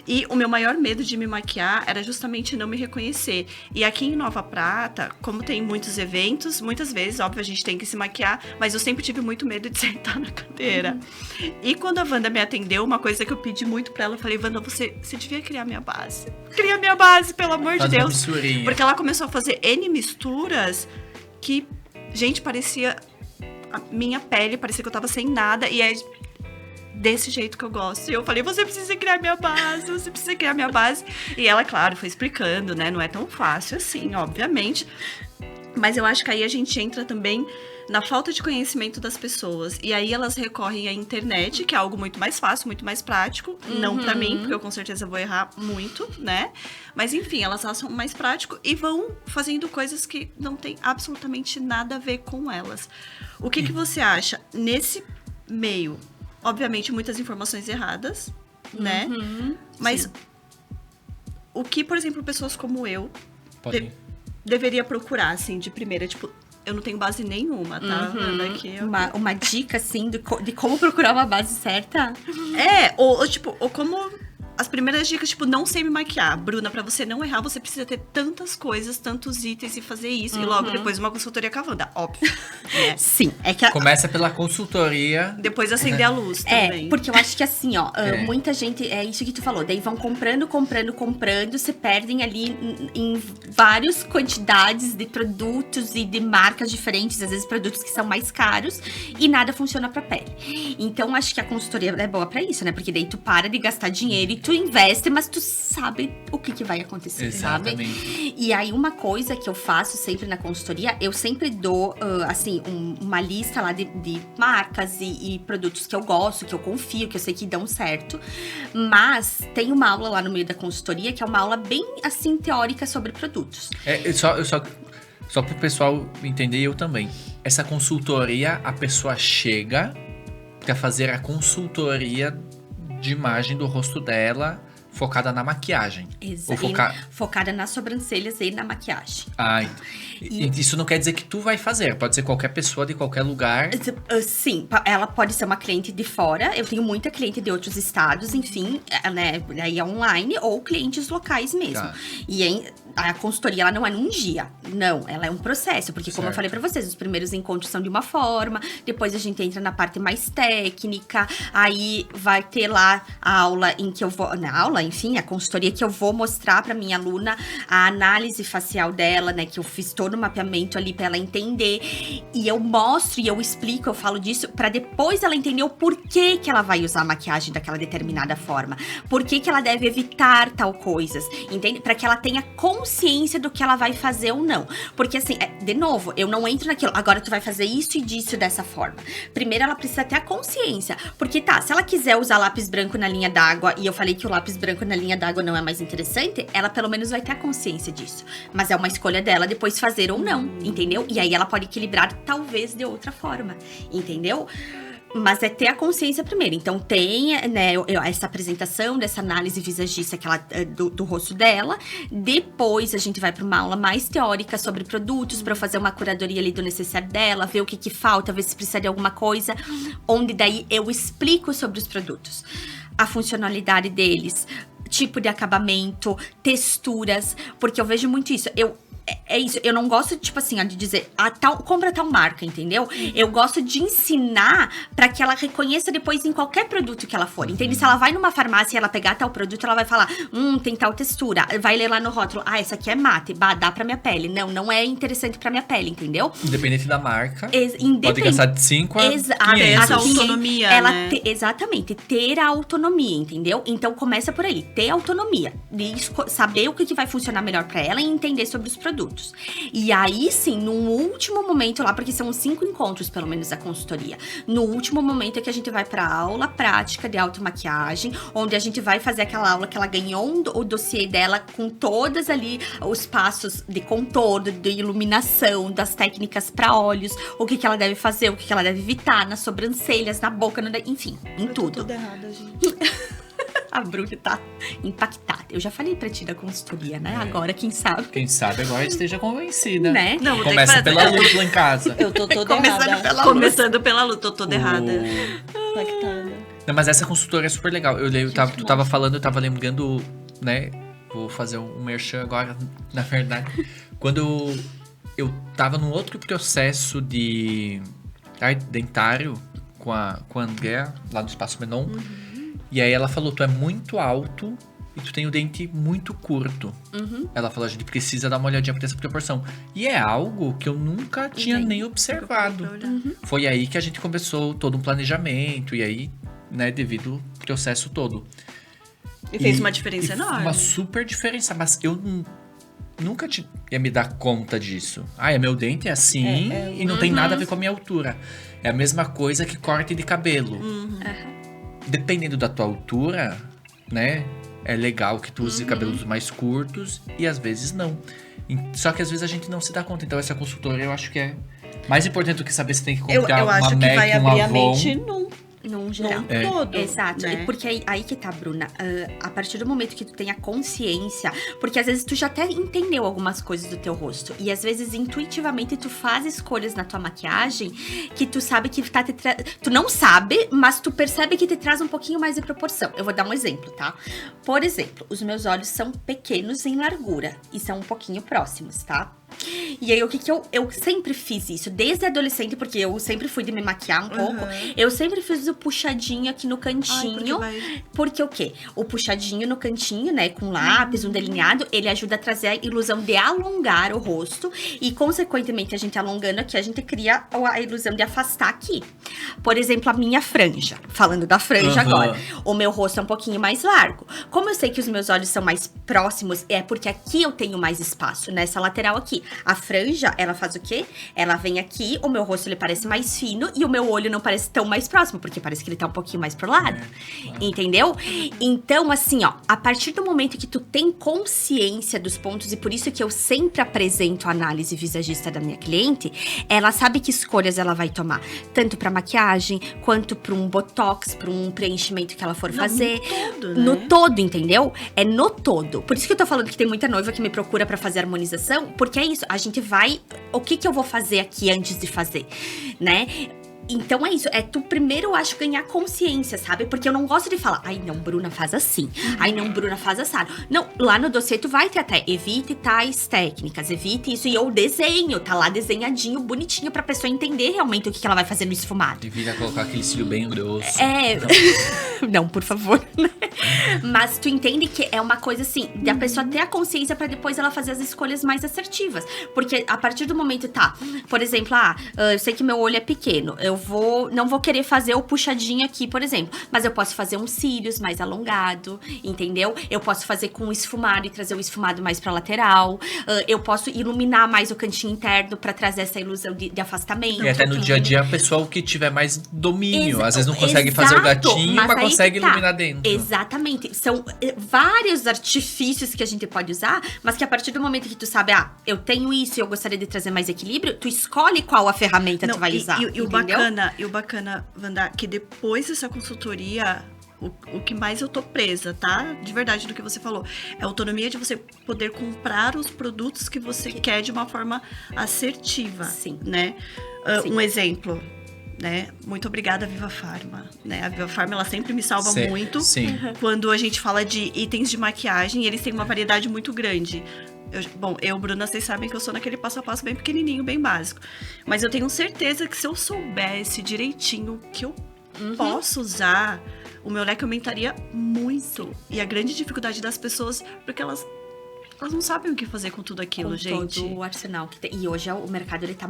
E o meu maior medo de me maquiar era justamente não me reconhecer. E aqui em Nova Prata, como tem muitos eventos, muitas vezes, óbvio, a gente tem que se maquiar, mas eu sempre tive muito medo de sentar na cadeira. E quando a Wanda me atendeu, uma coisa que eu pedi muito pra ela, eu falei, Wanda, você devia criar minha base. Cria minha base, pelo amor de Deus. Misturinha. Porque ela começou a fazer N misturas que, gente, parecia a minha pele, parecia que eu tava sem nada. E é desse jeito que eu gosto. E eu falei, você precisa criar minha base, você precisa criar minha base. E ela, claro, foi explicando, né? Não é tão fácil assim, obviamente. Mas eu acho que aí a gente entra também na falta de conhecimento das pessoas. E aí elas recorrem à internet, que é algo muito mais fácil, muito mais prático. Não pra mim, porque eu com certeza vou errar muito, né? Mas enfim, elas acham mais prático e vão fazendo coisas que não tem absolutamente nada a ver com elas. O que você acha nesse meio? Obviamente, muitas informações erradas, né? Mas sim. o que, por exemplo, pessoas como eu Pode. deveria procurar, assim, de primeira? Tipo, eu não tenho base nenhuma, tá? Vendo aqui, Uma dica, assim, de como procurar uma base certa? ou como... As primeiras dicas, tipo, não sei me maquiar. Bruna, pra você não errar, você precisa ter tantas coisas, tantos itens e fazer isso. E logo depois uma consultoria com a Wanda, óbvio. Né? Sim, é que... Começa pela consultoria. Depois acender a luz também. Porque eu acho que assim, ó, muita gente, é isso que tu falou, daí vão comprando, se perdem ali em várias quantidades de produtos e de marcas diferentes, às vezes produtos que são mais caros e nada funciona pra pele. Então, acho que a consultoria é boa pra isso, né? Porque daí tu para de gastar dinheiro e tu investe, mas tu sabe o que vai acontecer, Exatamente. sabe? E aí, uma coisa que eu faço sempre na consultoria, eu sempre dou, assim, uma lista lá de marcas e produtos que eu gosto, que eu confio, que eu sei que dão certo. Mas tem uma aula lá no meio da consultoria, que é uma aula bem, assim, teórica sobre produtos. Só pro pessoal entender, eu também. Essa consultoria, a pessoa chega pra fazer a consultoria de imagem do rosto dela, focada na maquiagem. Exato. Focada nas sobrancelhas e na maquiagem. Isso não quer dizer que tu vai fazer. Pode ser qualquer pessoa de qualquer lugar. Sim, ela pode ser uma cliente de fora. Eu tenho muita cliente de outros estados, enfim, né? Aí é online ou clientes locais mesmo. Tá. E a consultoria, ela não é num dia. Não, ela é um processo. Porque, como eu falei pra vocês, os primeiros encontros são de uma forma. Depois a gente entra na parte mais técnica. Aí vai ter lá a aula em que eu vou... Na aula, enfim, a consultoria que eu vou mostrar pra minha aluna a análise facial dela, né? Que eu fiz todo o mapeamento ali pra ela entender. E eu mostro e eu explico, eu falo disso pra depois ela entender o porquê que ela vai usar a maquiagem daquela determinada forma. Por que ela deve evitar tal coisas, entende? Pra que ela tenha consciência do que ela vai fazer ou não. Porque assim, de novo, eu não entro naquilo, agora tu vai fazer isso e disso dessa forma. Primeiro ela precisa ter a consciência. Porque se ela quiser usar lápis branco na linha d'água e eu falei que o lápis branco na linha d'água não é mais interessante, ela pelo menos vai ter a consciência disso. Mas é uma escolha dela depois fazer ou não, entendeu? E aí ela pode equilibrar talvez de outra forma, entendeu? Mas é ter a consciência primeiro. Então tem, né, essa apresentação dessa análise visagista do rosto dela. Depois a gente vai para uma aula mais teórica sobre produtos, para eu fazer uma curadoria ali do necessário dela, ver o que falta, ver se precisa de alguma coisa. Onde daí eu explico sobre os produtos, a funcionalidade deles, tipo de acabamento, texturas, porque eu vejo muito isso. É isso, eu não gosto, tipo assim, ó, de dizer, compra tal marca, entendeu? Eu gosto de ensinar pra que ela reconheça depois em qualquer produto que ela for, entende? Se ela vai numa farmácia e ela pegar tal produto, ela vai falar, tem tal textura, vai ler lá no rótulo, essa aqui é mate, dá pra minha pele. Não é interessante pra minha pele, entendeu? Independente da marca, pode gastar de 5 a 500. Essa autonomia, né? Exatamente, ter a autonomia, entendeu? Então começa por aí, ter autonomia, de saber o que vai funcionar melhor pra ela e entender sobre os produtos. E aí sim, no último momento lá, porque são 5 encontros pelo menos da consultoria, no último momento é que a gente vai pra aula prática de automaquiagem, onde a gente vai fazer aquela aula que ela ganhou o dossiê dela com todas ali os passos de contorno, de iluminação, das técnicas pra olhos, o que ela deve fazer, o que ela deve evitar nas sobrancelhas, na boca, enfim, em tudo. Tudo errado, gente. A Bruna tá impactada. Eu já falei pra ti da consultoria, né? Agora, quem sabe. Quem sabe agora esteja convencida. Né? Não, começa pela luz lá em casa. Eu tô toda errada. Começando pela luta, tô toda errada. Impactada. Não, mas essa consultora é super legal. Tu tava falando, eu tava lembrando, né? Vou fazer um merchan agora, na verdade. Quando eu tava num outro processo de dentário com a Andrea, lá no Espaço Menon. E aí ela falou, tu é muito alto e tu tem o dente muito curto. Ela falou, a gente precisa dar uma olhadinha pra ter essa proporção. E é algo que eu nunca tinha nem observado. Foi aí que a gente começou todo um planejamento. E aí, né, devido ao processo todo. E fez uma diferença enorme. Uma super diferença, mas eu nunca ia me dar conta disso. Meu dente é assim e não tem nada a ver com a minha altura. É a mesma coisa que corte de cabelo. Dependendo da tua altura, né? É legal que tu use cabelos mais curtos e às vezes não. Só que às vezes a gente não se dá conta. Então essa consultoria eu acho que é mais importante do que saber se tem que comprar uma acho que MAC, vai um abrir a Avon. mente Num geral. todo. Exato. Né? Porque aí que tá, Bruna. A partir do momento que tu tem a consciência, porque às vezes tu já até entendeu algumas coisas do teu rosto. E às vezes, intuitivamente, tu faz escolhas na tua maquiagem que tu sabe que tá tu não sabe, mas tu percebe que te traz um pouquinho mais de proporção. Eu vou dar um exemplo, tá? Por exemplo, os meus olhos são pequenos em largura e são um pouquinho próximos, tá? E aí, o que eu sempre fiz isso, desde adolescente, porque eu sempre fui de me maquiar um pouco, eu sempre fiz o puxadinho aqui no cantinho. Porque o quê? O puxadinho no cantinho, né, com lápis, um delineado, ele ajuda a trazer a ilusão de alongar o rosto e, consequentemente, a gente alongando aqui, a gente cria a ilusão de afastar aqui. Por exemplo, a minha franja, falando da franja agora, o meu rosto é um pouquinho mais largo. Como eu sei que os meus olhos são mais próximos, é porque aqui eu tenho mais espaço, nessa lateral aqui. A franja, ela faz o quê? Ela vem aqui, o meu rosto ele parece mais fino e o meu olho não parece tão mais próximo, porque parece que ele tá um pouquinho mais pro lado. Entendeu? Então, assim, ó, a partir do momento que tu tem consciência dos pontos, e por isso que eu sempre apresento a análise visagista da minha cliente, ela sabe que escolhas ela vai tomar, tanto pra maquiagem, quanto pra um botox, pra um preenchimento que ela for fazer. No todo, né? No todo, entendeu? É no todo. Por isso que eu tô falando que tem muita noiva que me procura pra fazer harmonização, porque é isso, a gente vai... O que eu vou fazer aqui antes de fazer, né? Então é isso, é tu primeiro, eu acho, ganhar consciência, sabe? Porque eu não gosto de falar, ai não, Bruna, faz assim. Ai não, Bruna, faz assado. Não, lá no dossiê tu vai ter até, evite tais técnicas, evite isso. E eu desenho, tá lá desenhadinho, bonitinho, pra pessoa entender realmente o que ela vai fazer no esfumado. Devia colocar aquele cílio bem grosso. Não, por favor, né? Mas tu entende que é uma coisa assim, da pessoa ter a consciência pra depois ela fazer as escolhas mais assertivas. Porque a partir do momento, tá, por exemplo, eu sei que meu olho é pequeno, eu não vou querer fazer o puxadinho aqui, por exemplo. Mas eu posso fazer uns cílios mais alongado, entendeu? Eu posso fazer com esfumado e trazer o esfumado mais pra lateral. Eu posso iluminar mais o cantinho interno pra trazer essa ilusão de afastamento. E até no dia a dia, a pessoa que tiver mais domínio. Às vezes não consegue fazer o gatinho, mas consegue iluminar dentro. Exatamente. São vários artifícios que a gente pode usar, mas que a partir do momento que tu sabe, eu tenho isso e eu gostaria de trazer mais equilíbrio, tu escolhe qual a ferramenta tu vai usar, e o bacana, Wanda, que depois dessa consultoria, o que mais eu tô presa, tá? De verdade, do que você falou. É a autonomia de você poder comprar os produtos que você quer de uma forma assertiva. Sim. Né? Sim. Um exemplo, né? Muito obrigada, Viva Farma. Né? A Viva Farma, ela sempre me salva muito. Sim. Quando a gente fala de itens de maquiagem, eles têm uma variedade muito grande. Bruna, vocês sabem que eu sou naquele passo a passo bem pequenininho, bem básico. Mas eu tenho certeza que se eu soubesse direitinho o que eu posso usar, o meu leque aumentaria muito. E a grande dificuldade das pessoas, porque elas não sabem o que fazer com tudo aquilo, com gente. todo o arsenal que tem. E hoje o mercado, ele tá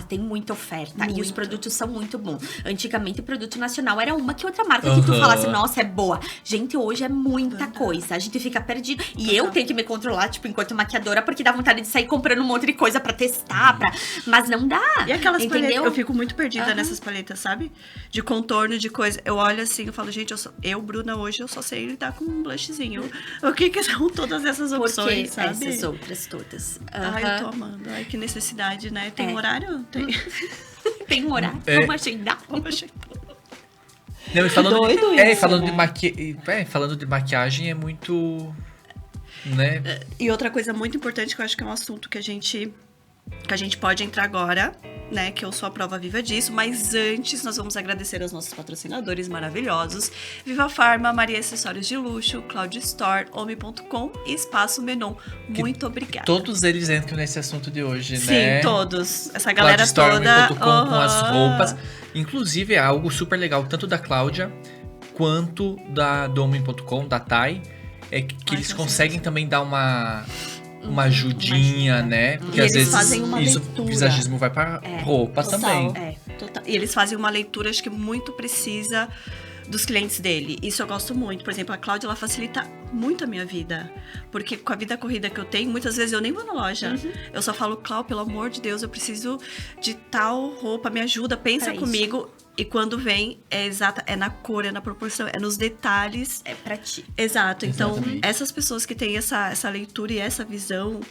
tem muita oferta. E os produtos são muito bons. Antigamente, o produto nacional era uma que outra marca que tu falasse, nossa, é boa. Gente, hoje é muita coisa. A gente fica perdido. E eu tenho que me controlar, tipo, enquanto maquiadora, porque dá vontade de sair comprando um monte de coisa pra testar, mas não dá. E aquelas entendeu? paletas, eu fico muito perdida nessas paletas, sabe? De contorno, de coisa. Eu olho assim, eu falo, gente, Bruna, hoje eu só sei lidar com um blushzinho. O que são todas essas opções? Sabe? Essas outras todas. Ai, eu tô amando. Ai, que necessidade, né? Tem horário? Tem. Tem um horário. Vamos agendar. Não, e falando, Doido falando, né? falando de maquiagem é muito, né? E outra coisa muito importante que eu acho que é um assunto que a gente que a gente pode entrar agora, né, que eu sou a prova viva disso, mas antes nós vamos agradecer aos nossos patrocinadores maravilhosos, Viva Farma, Maria Acessórios de Luxo, Cloud Store, Home.com e Espaço Menon. Muito obrigada. Todos eles entram nesse assunto de hoje, né? Sim, todos. Essa galera toda. CloudStorm.com com as roupas. Inclusive, é algo super legal, tanto da Cláudia quanto da Home.com, da Thay, é que eles conseguem também dar uma ajudinha, né? Porque E às eles vezes fazem uma isso, leitura. o visagismo vai pra roupa total. também. Total. E eles fazem uma leitura, acho que muito precisa dos clientes dele. Isso eu gosto muito. Por exemplo, a Cláudia, ela facilita muito a minha vida. Porque com a vida corrida que eu tenho, muitas vezes eu nem vou na loja. Eu só falo, Cláudia, pelo amor de Deus, eu preciso de tal roupa, me ajuda, pensa comigo. E quando vem, é exata, é na cor, é na proporção, é nos detalhes. É pra ti. Exato. Então, Exatamente. essas pessoas que têm essa leitura e essa visão.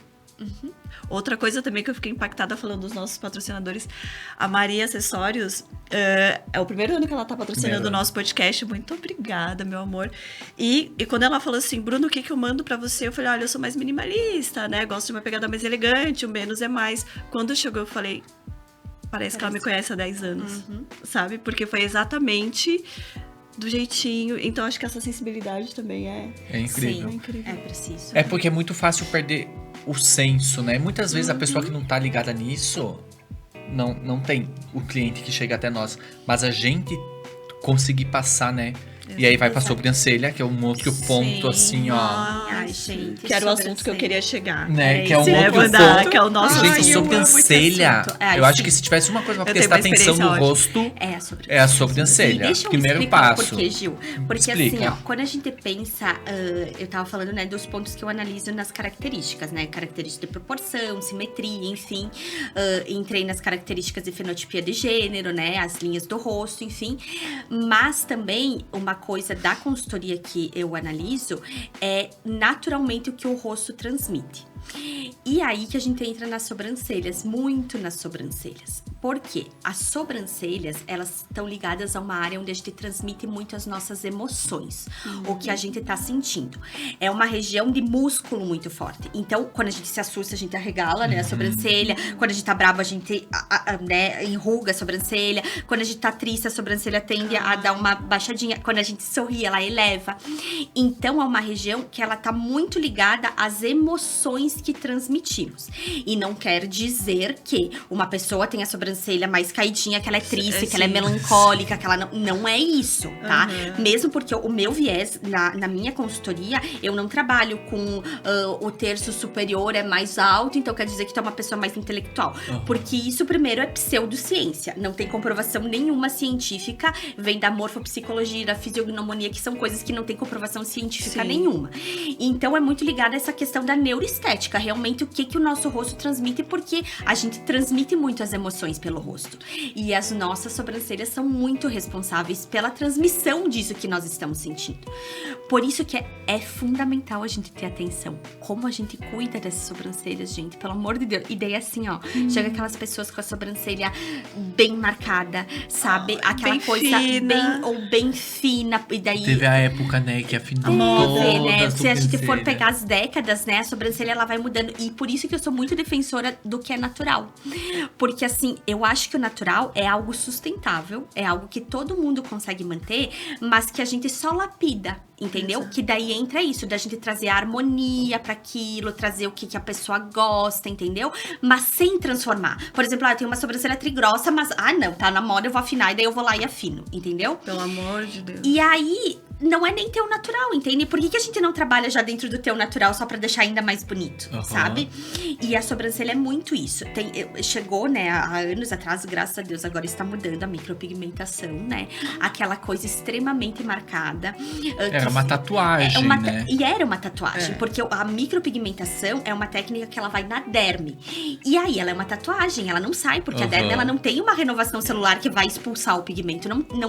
Outra coisa também que eu fiquei impactada falando dos nossos patrocinadores, a Maria Acessórios, é o primeiro ano que ela tá patrocinando o nosso podcast. Muito obrigada, meu amor. E quando ela falou assim, Bruno, o que eu mando pra você? Eu falei, olha, eu sou mais minimalista, né? Gosto de uma pegada mais elegante, o menos é mais. Quando chegou, eu falei, parece que ela me conhece há 10 anos, sabe? Porque foi exatamente do jeitinho. Então, acho que essa sensibilidade também É incrível. é incrível. É preciso. É porque é muito fácil perder o senso, né? Muitas vezes a pessoa que não tá ligada nisso não tem o cliente que chega até nós. Mas a gente conseguir passar, né? E aí vai pra sobrancelha, que é um outro ponto, assim, ó. Ai, gente. Que era o assunto que eu queria chegar. Né? Que é um Sim, outro Wanda, ponto. que é o nosso Gente, assunto. sobrancelha. É, Eu acho sim. que se tivesse uma coisa pra Eu tenho prestar uma atenção no experiência rosto, É é a E sobrancelha. deixa eu Primeiro explicar passo. por quê, Gil. Porque Explica. assim, ó, quando a gente pensa, eu tava falando, né, dos pontos que eu analiso nas características, né? Características de proporção, simetria, enfim. Entrei nas características de fenotipia de gênero, né? As linhas do rosto, enfim. Mas também, uma coisa da consultoria que eu analiso é naturalmente o que o rosto transmite. E aí que a gente entra nas sobrancelhas, muito nas sobrancelhas. Por quê? As sobrancelhas, elas estão ligadas a uma área onde a gente transmite muito as nossas emoções, o que a gente tá sentindo. É uma região de músculo muito forte. Então, quando a gente se assusta, a gente arregala, né, a sobrancelha. Quando a gente tá bravo, a gente né, enruga a sobrancelha. Quando a gente tá triste, a sobrancelha tende a dar uma baixadinha. Quando a gente sorri, ela eleva. Então, é uma região que ela tá muito ligada às emoções que transmitimos. E não quer dizer que uma pessoa tem a sobrancelha mais caidinha, que ela é triste, que ela é melancólica, que ela não é isso, tá? Mesmo porque o meu viés, na minha consultoria, eu não trabalho com o terço superior é mais alto, então quer dizer que tu é uma pessoa mais intelectual. Porque isso, primeiro, é pseudociência. Não tem comprovação nenhuma científica, vem da morfopsicologia, da fisiognomonia, que são coisas que não tem comprovação científica nenhuma. Então, é muito ligada a essa questão da neuroestética. Realmente o que o nosso rosto transmite, porque a gente transmite muito as emoções pelo rosto. E as nossas sobrancelhas são muito responsáveis pela transmissão disso que nós estamos sentindo. Por isso que é fundamental a gente ter atenção. Como a gente cuida dessas sobrancelhas, gente, pelo amor de Deus. E daí assim, ó, chega aquelas pessoas com a sobrancelha bem marcada, sabe? Aquela bem coisa fina. bem fina. E daí Teve a época, né, que afinou moda, toda né? a Se a gente for sobrancelha. pegar as décadas, né, a sobrancelha ela vai mudando. E por isso que eu sou muito defensora do que é natural. Porque assim, eu acho que o natural é algo sustentável, é algo que todo mundo consegue manter, mas que a gente só lapida. Entendeu? Exato. Que daí entra isso, da gente trazer a harmonia pra aquilo, trazer o que a pessoa gosta, entendeu? Mas sem transformar. Por exemplo, eu tenho uma sobrancelha trigrossa, mas, não, tá na moda, eu vou afinar, e daí eu vou lá e afino, entendeu? Pelo amor de Deus. E aí, não é nem teu natural, entende? Por que a gente não trabalha já dentro do teu natural só pra deixar ainda mais bonito, sabe? E a sobrancelha é muito isso. Chegou, né, há anos atrás, graças a Deus, agora está mudando a micropigmentação, né? Aquela coisa extremamente marcada. Era uma tatuagem, né? E era uma tatuagem, porque a micropigmentação é uma técnica que ela vai na derme. E aí, ela é uma tatuagem, ela não sai, porque a derme, ela não tem uma renovação celular que vai expulsar o pigmento.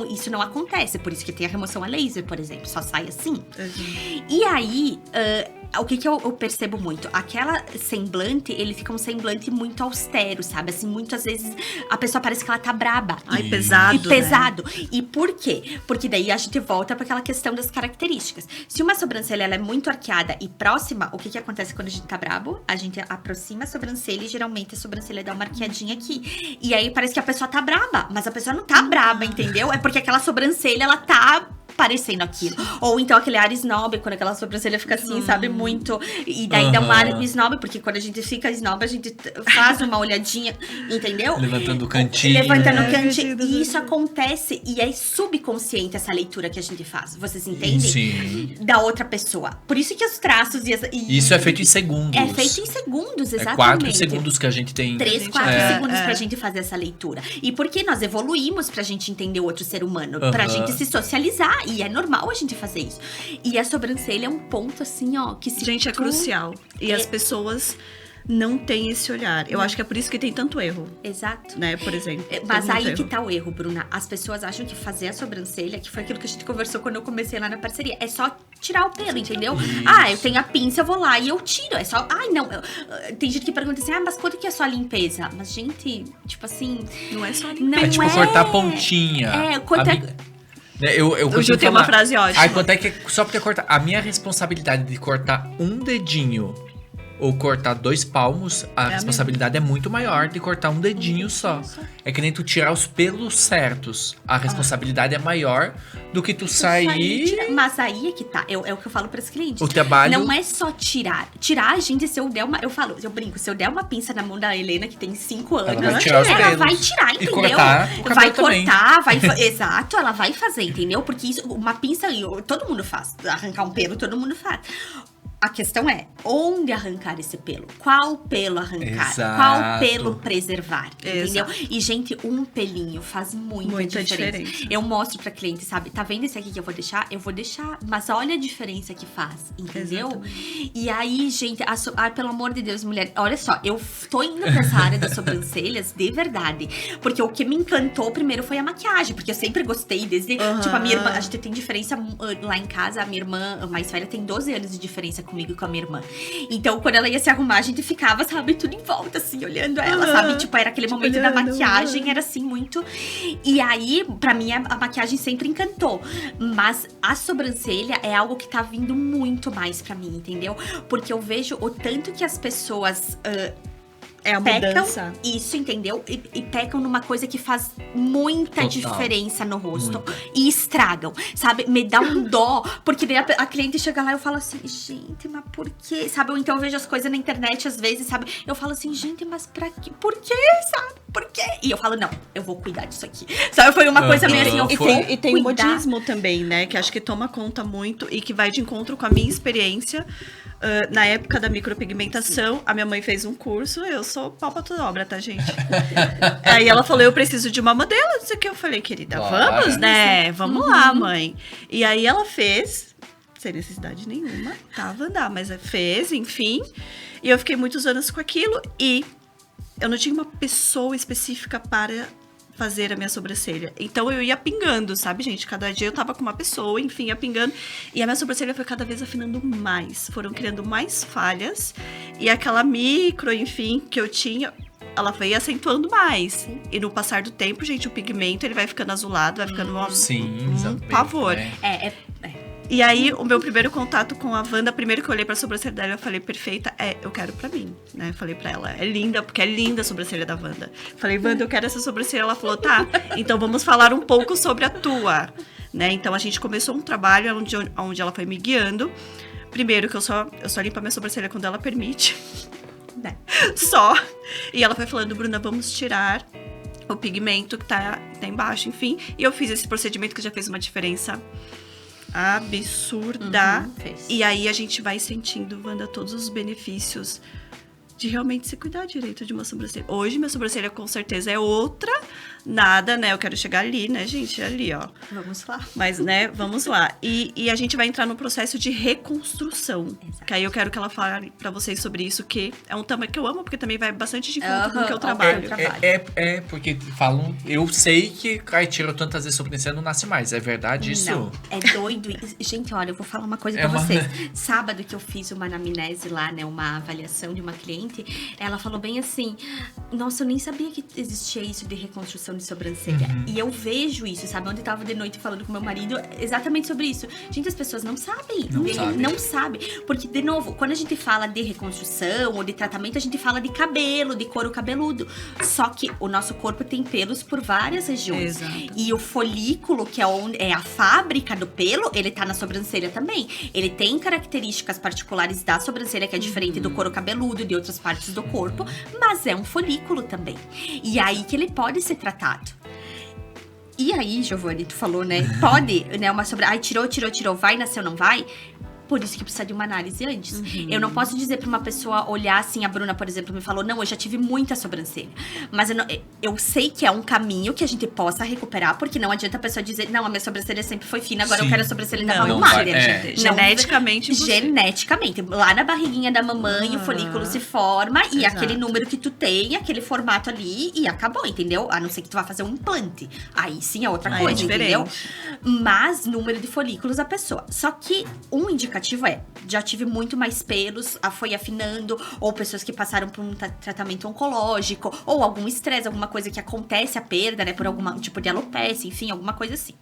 Isso não acontece, por isso que tem a remoção a laser, por por exemplo. Só sai assim. Uhum. E aí, o que eu percebo muito? Aquela semblante, ele fica um semblante muito austero, sabe? Assim, muitas vezes a pessoa parece que ela tá braba. Ai, pesado, E pesado. né? E por quê? Porque daí a gente volta para aquela questão das características. Se uma sobrancelha ela é muito arqueada e próxima, o que acontece quando a gente tá brabo? A gente aproxima a sobrancelha e geralmente a sobrancelha dá uma arqueadinha aqui. E aí parece que a pessoa tá braba, mas a pessoa não tá braba, entendeu? É porque aquela sobrancelha, ela tá parecendo aquilo. Ou então aquele ar snob, quando aquela sobrancelha fica assim, sabe, muito. E daí dá um ar snob, porque quando a gente fica snob, a gente faz uma olhadinha, entendeu? Levantando o cantinho. Levantando o É, cantinho. E isso acontece, e é subconsciente essa leitura que a gente faz. Vocês entendem? Sim. Da outra pessoa. Por isso que os traços Isso é feito em segundos. É feito em segundos, exatamente. É 4 segundos que a gente tem. 3, 4 É. segundos pra gente fazer essa leitura. E porque nós evoluímos pra gente entender o outro ser humano, pra Aham. gente se socializar. E é normal a gente fazer isso. E a sobrancelha é um ponto assim, ó, que se Gente, é tu- crucial. E as pessoas não têm esse olhar. Eu acho que é por isso que tem tanto erro, Exato. né? Por exemplo. Mas Tem muito aí que erro. tá o erro, Bruna. As pessoas acham que fazer a sobrancelha, que foi aquilo que a gente conversou quando eu comecei lá na parceria, é só tirar o pelo, entendeu? Isso. Ah, eu tenho a pinça, eu vou lá e eu tiro. É só. Ai, não. Tem gente que pergunta assim, mas quanto que é só a limpeza? Mas, gente, tipo assim. Não é só Não É tipo é. cortar a pontinha. É, quanto é. Eu Hoje eu costumo tenho uma falar, frase ótima. Ai, quanto é que só porque cortar. A minha responsabilidade de cortar um dedinho ou cortar 2 palmos, a responsabilidade é muito maior de cortar um dedinho só. É que nem tu tirar os pelos certos. A responsabilidade é maior do que tu sair. Mas aí é que tá. É o que eu falo para os clientes. O trabalho. Não é só tirar. Tirar, gente, se eu der uma. Eu brinco, se eu der uma pinça na mão da Helena, que tem 5 anos, vai tirar os ela pelos. vai tirar, E entendeu? cortar o cabelo vai também. cortar, exato, ela vai fazer, entendeu? Porque isso, uma pinça, todo mundo faz. Arrancar um pelo, todo mundo faz. A questão é, onde arrancar esse pelo? Qual pelo arrancar? Exato. Qual pelo preservar? Entendeu? Exato. E, gente, um pelinho faz muita diferença. diferença. Eu mostro pra cliente, sabe? Tá vendo esse aqui que eu vou deixar? Eu vou deixar. Mas olha a diferença que faz, entendeu? Exatamente. E aí, gente, pelo amor de Deus, mulher, olha só, eu tô indo pra essa área das sobrancelhas de verdade. Porque o que me encantou primeiro foi a maquiagem. Porque eu sempre gostei desde. Tipo, a minha irmã, a gente tem diferença lá em casa, a minha irmã mais velha tem 12 anos de diferença comigo e com a minha irmã. Então, quando ela ia se arrumar, a gente ficava, sabe, tudo em volta, assim, olhando ela, sabe? Tipo, era aquele momento da maquiagem, era assim, muito. E aí, pra mim, a maquiagem sempre encantou. Mas a sobrancelha é algo que tá vindo muito mais pra mim, entendeu? Porque eu vejo o tanto que as pessoas É a pecam mudança. isso, entendeu? E pecam numa coisa que faz muita Total. diferença no rosto. Muito. E estragam, sabe? Me dá um dó. Porque daí a cliente chega lá e eu falo assim, gente, mas por quê? Sabe? Ou então eu vejo as coisas na internet às vezes, sabe? Eu falo assim, gente, mas pra quê? Por quê? Sabe? Por quê? E eu falo, não, eu vou cuidar disso aqui. Sabe? Foi uma coisa meio assim, eu E vou tem o cuidar. modismo também, né? Que acho que toma conta muito e que vai de encontro com a minha experiência. Na época da micropigmentação, a minha mãe fez um curso, eu sou pau pra toda obra, tá, gente? Aí ela falou, eu preciso de uma modelo, não sei o que. Eu falei, querida, Claro. vamos, né? Vamos lá, mãe. E aí ela fez, sem necessidade nenhuma, tava andar, mas fez, enfim. E eu fiquei muitos anos com aquilo e eu não tinha uma pessoa específica para fazer a minha sobrancelha. Então eu ia pingando, sabe, gente? Cada dia eu tava com uma pessoa, enfim, ia pingando. E a minha sobrancelha foi cada vez afinando mais. Foram criando mais falhas. E aquela micro, enfim, que eu tinha, ela foi acentuando mais. E no passar do tempo, gente, o pigmento, ele vai ficando azulado, vai ficando Sim, um exatamente, pavor. né? E aí, o meu primeiro contato com a Wanda, primeiro que eu olhei pra sobrancelha dela, eu falei, perfeita, eu quero pra mim, né? Falei pra ela, é linda, porque é linda a sobrancelha da Wanda. Falei, Wanda, eu quero essa sobrancelha. Ela falou, tá, então vamos falar um pouco sobre a tua, né? Então, a gente começou um trabalho onde ela foi me guiando. Primeiro que eu só limpo a minha sobrancelha quando ela permite. Só. E ela foi falando, Bruna, vamos tirar o pigmento que tá embaixo, enfim. E eu fiz esse procedimento que já fez uma diferença absurda. Fez. E aí a gente vai sentindo, Wanda, todos os benefícios de realmente se cuidar direito de uma sobrancelha. Hoje minha sobrancelha com certeza é outra nada, né? Eu quero chegar ali, né, gente? Ali, ó. Vamos lá. Mas, né, vamos lá. E a gente vai entrar no processo de reconstrução. Exato. Que aí eu quero que ela fale pra vocês sobre isso, que é um tema que eu amo, porque também vai bastante de encontro com o que eu trabalho. Porque falam. Eu sei que Caetiro tantas vezes sobrancelha não nasce mais. É verdade isso? Não, é doido. Gente, olha, eu vou falar uma coisa pra vocês. Sábado que eu fiz uma anamnese lá, né? Uma avaliação de uma cliente, ela falou bem assim: nossa, eu nem sabia que existia isso de reconstrução de sobrancelha. E eu vejo isso, sabe? Ontem eu tava de noite falando com meu marido exatamente sobre isso. Gente, as pessoas não sabem. Não sabem. Porque, de novo, quando a gente fala de reconstrução ou de tratamento, a gente fala de cabelo, de couro cabeludo. Só que o nosso corpo tem pelos por várias regiões. Exato. E o folículo, que é onde é a fábrica do pelo, ele tá na sobrancelha também. Ele tem características particulares da sobrancelha, que é diferente do couro cabeludo, de outras partes do corpo, mas é um folículo também. E aí que ele pode ser tratado. E aí, Giovanni, tu falou, né? Pode, né? Uma sobre. Ai, tirou, vai nascer ou não vai? Por isso que precisa de uma análise antes. Eu não posso dizer pra uma pessoa olhar assim, a Bruna, por exemplo, me falou, não, eu já tive muita sobrancelha. Mas eu sei que é um caminho que a gente possa recuperar, porque não adianta a pessoa dizer, não, a minha sobrancelha sempre foi fina, agora eu quero a sobrancelha da não palmária. Geneticamente impossível. Geneticamente. Lá na barriguinha da mamãe, o folículo se forma e Exato. aquele número que tu tem, aquele formato ali, e acabou, entendeu? A não ser que tu vá fazer um implante. Aí sim é outra coisa, entendeu? Mas número de folículos da pessoa. Só que um indicativo já tive muito mais pelos, foi afinando, ou pessoas que passaram por um tratamento oncológico, ou algum estresse, alguma coisa que acontece a perda, né, por algum tipo de alopecia, enfim, alguma coisa assim.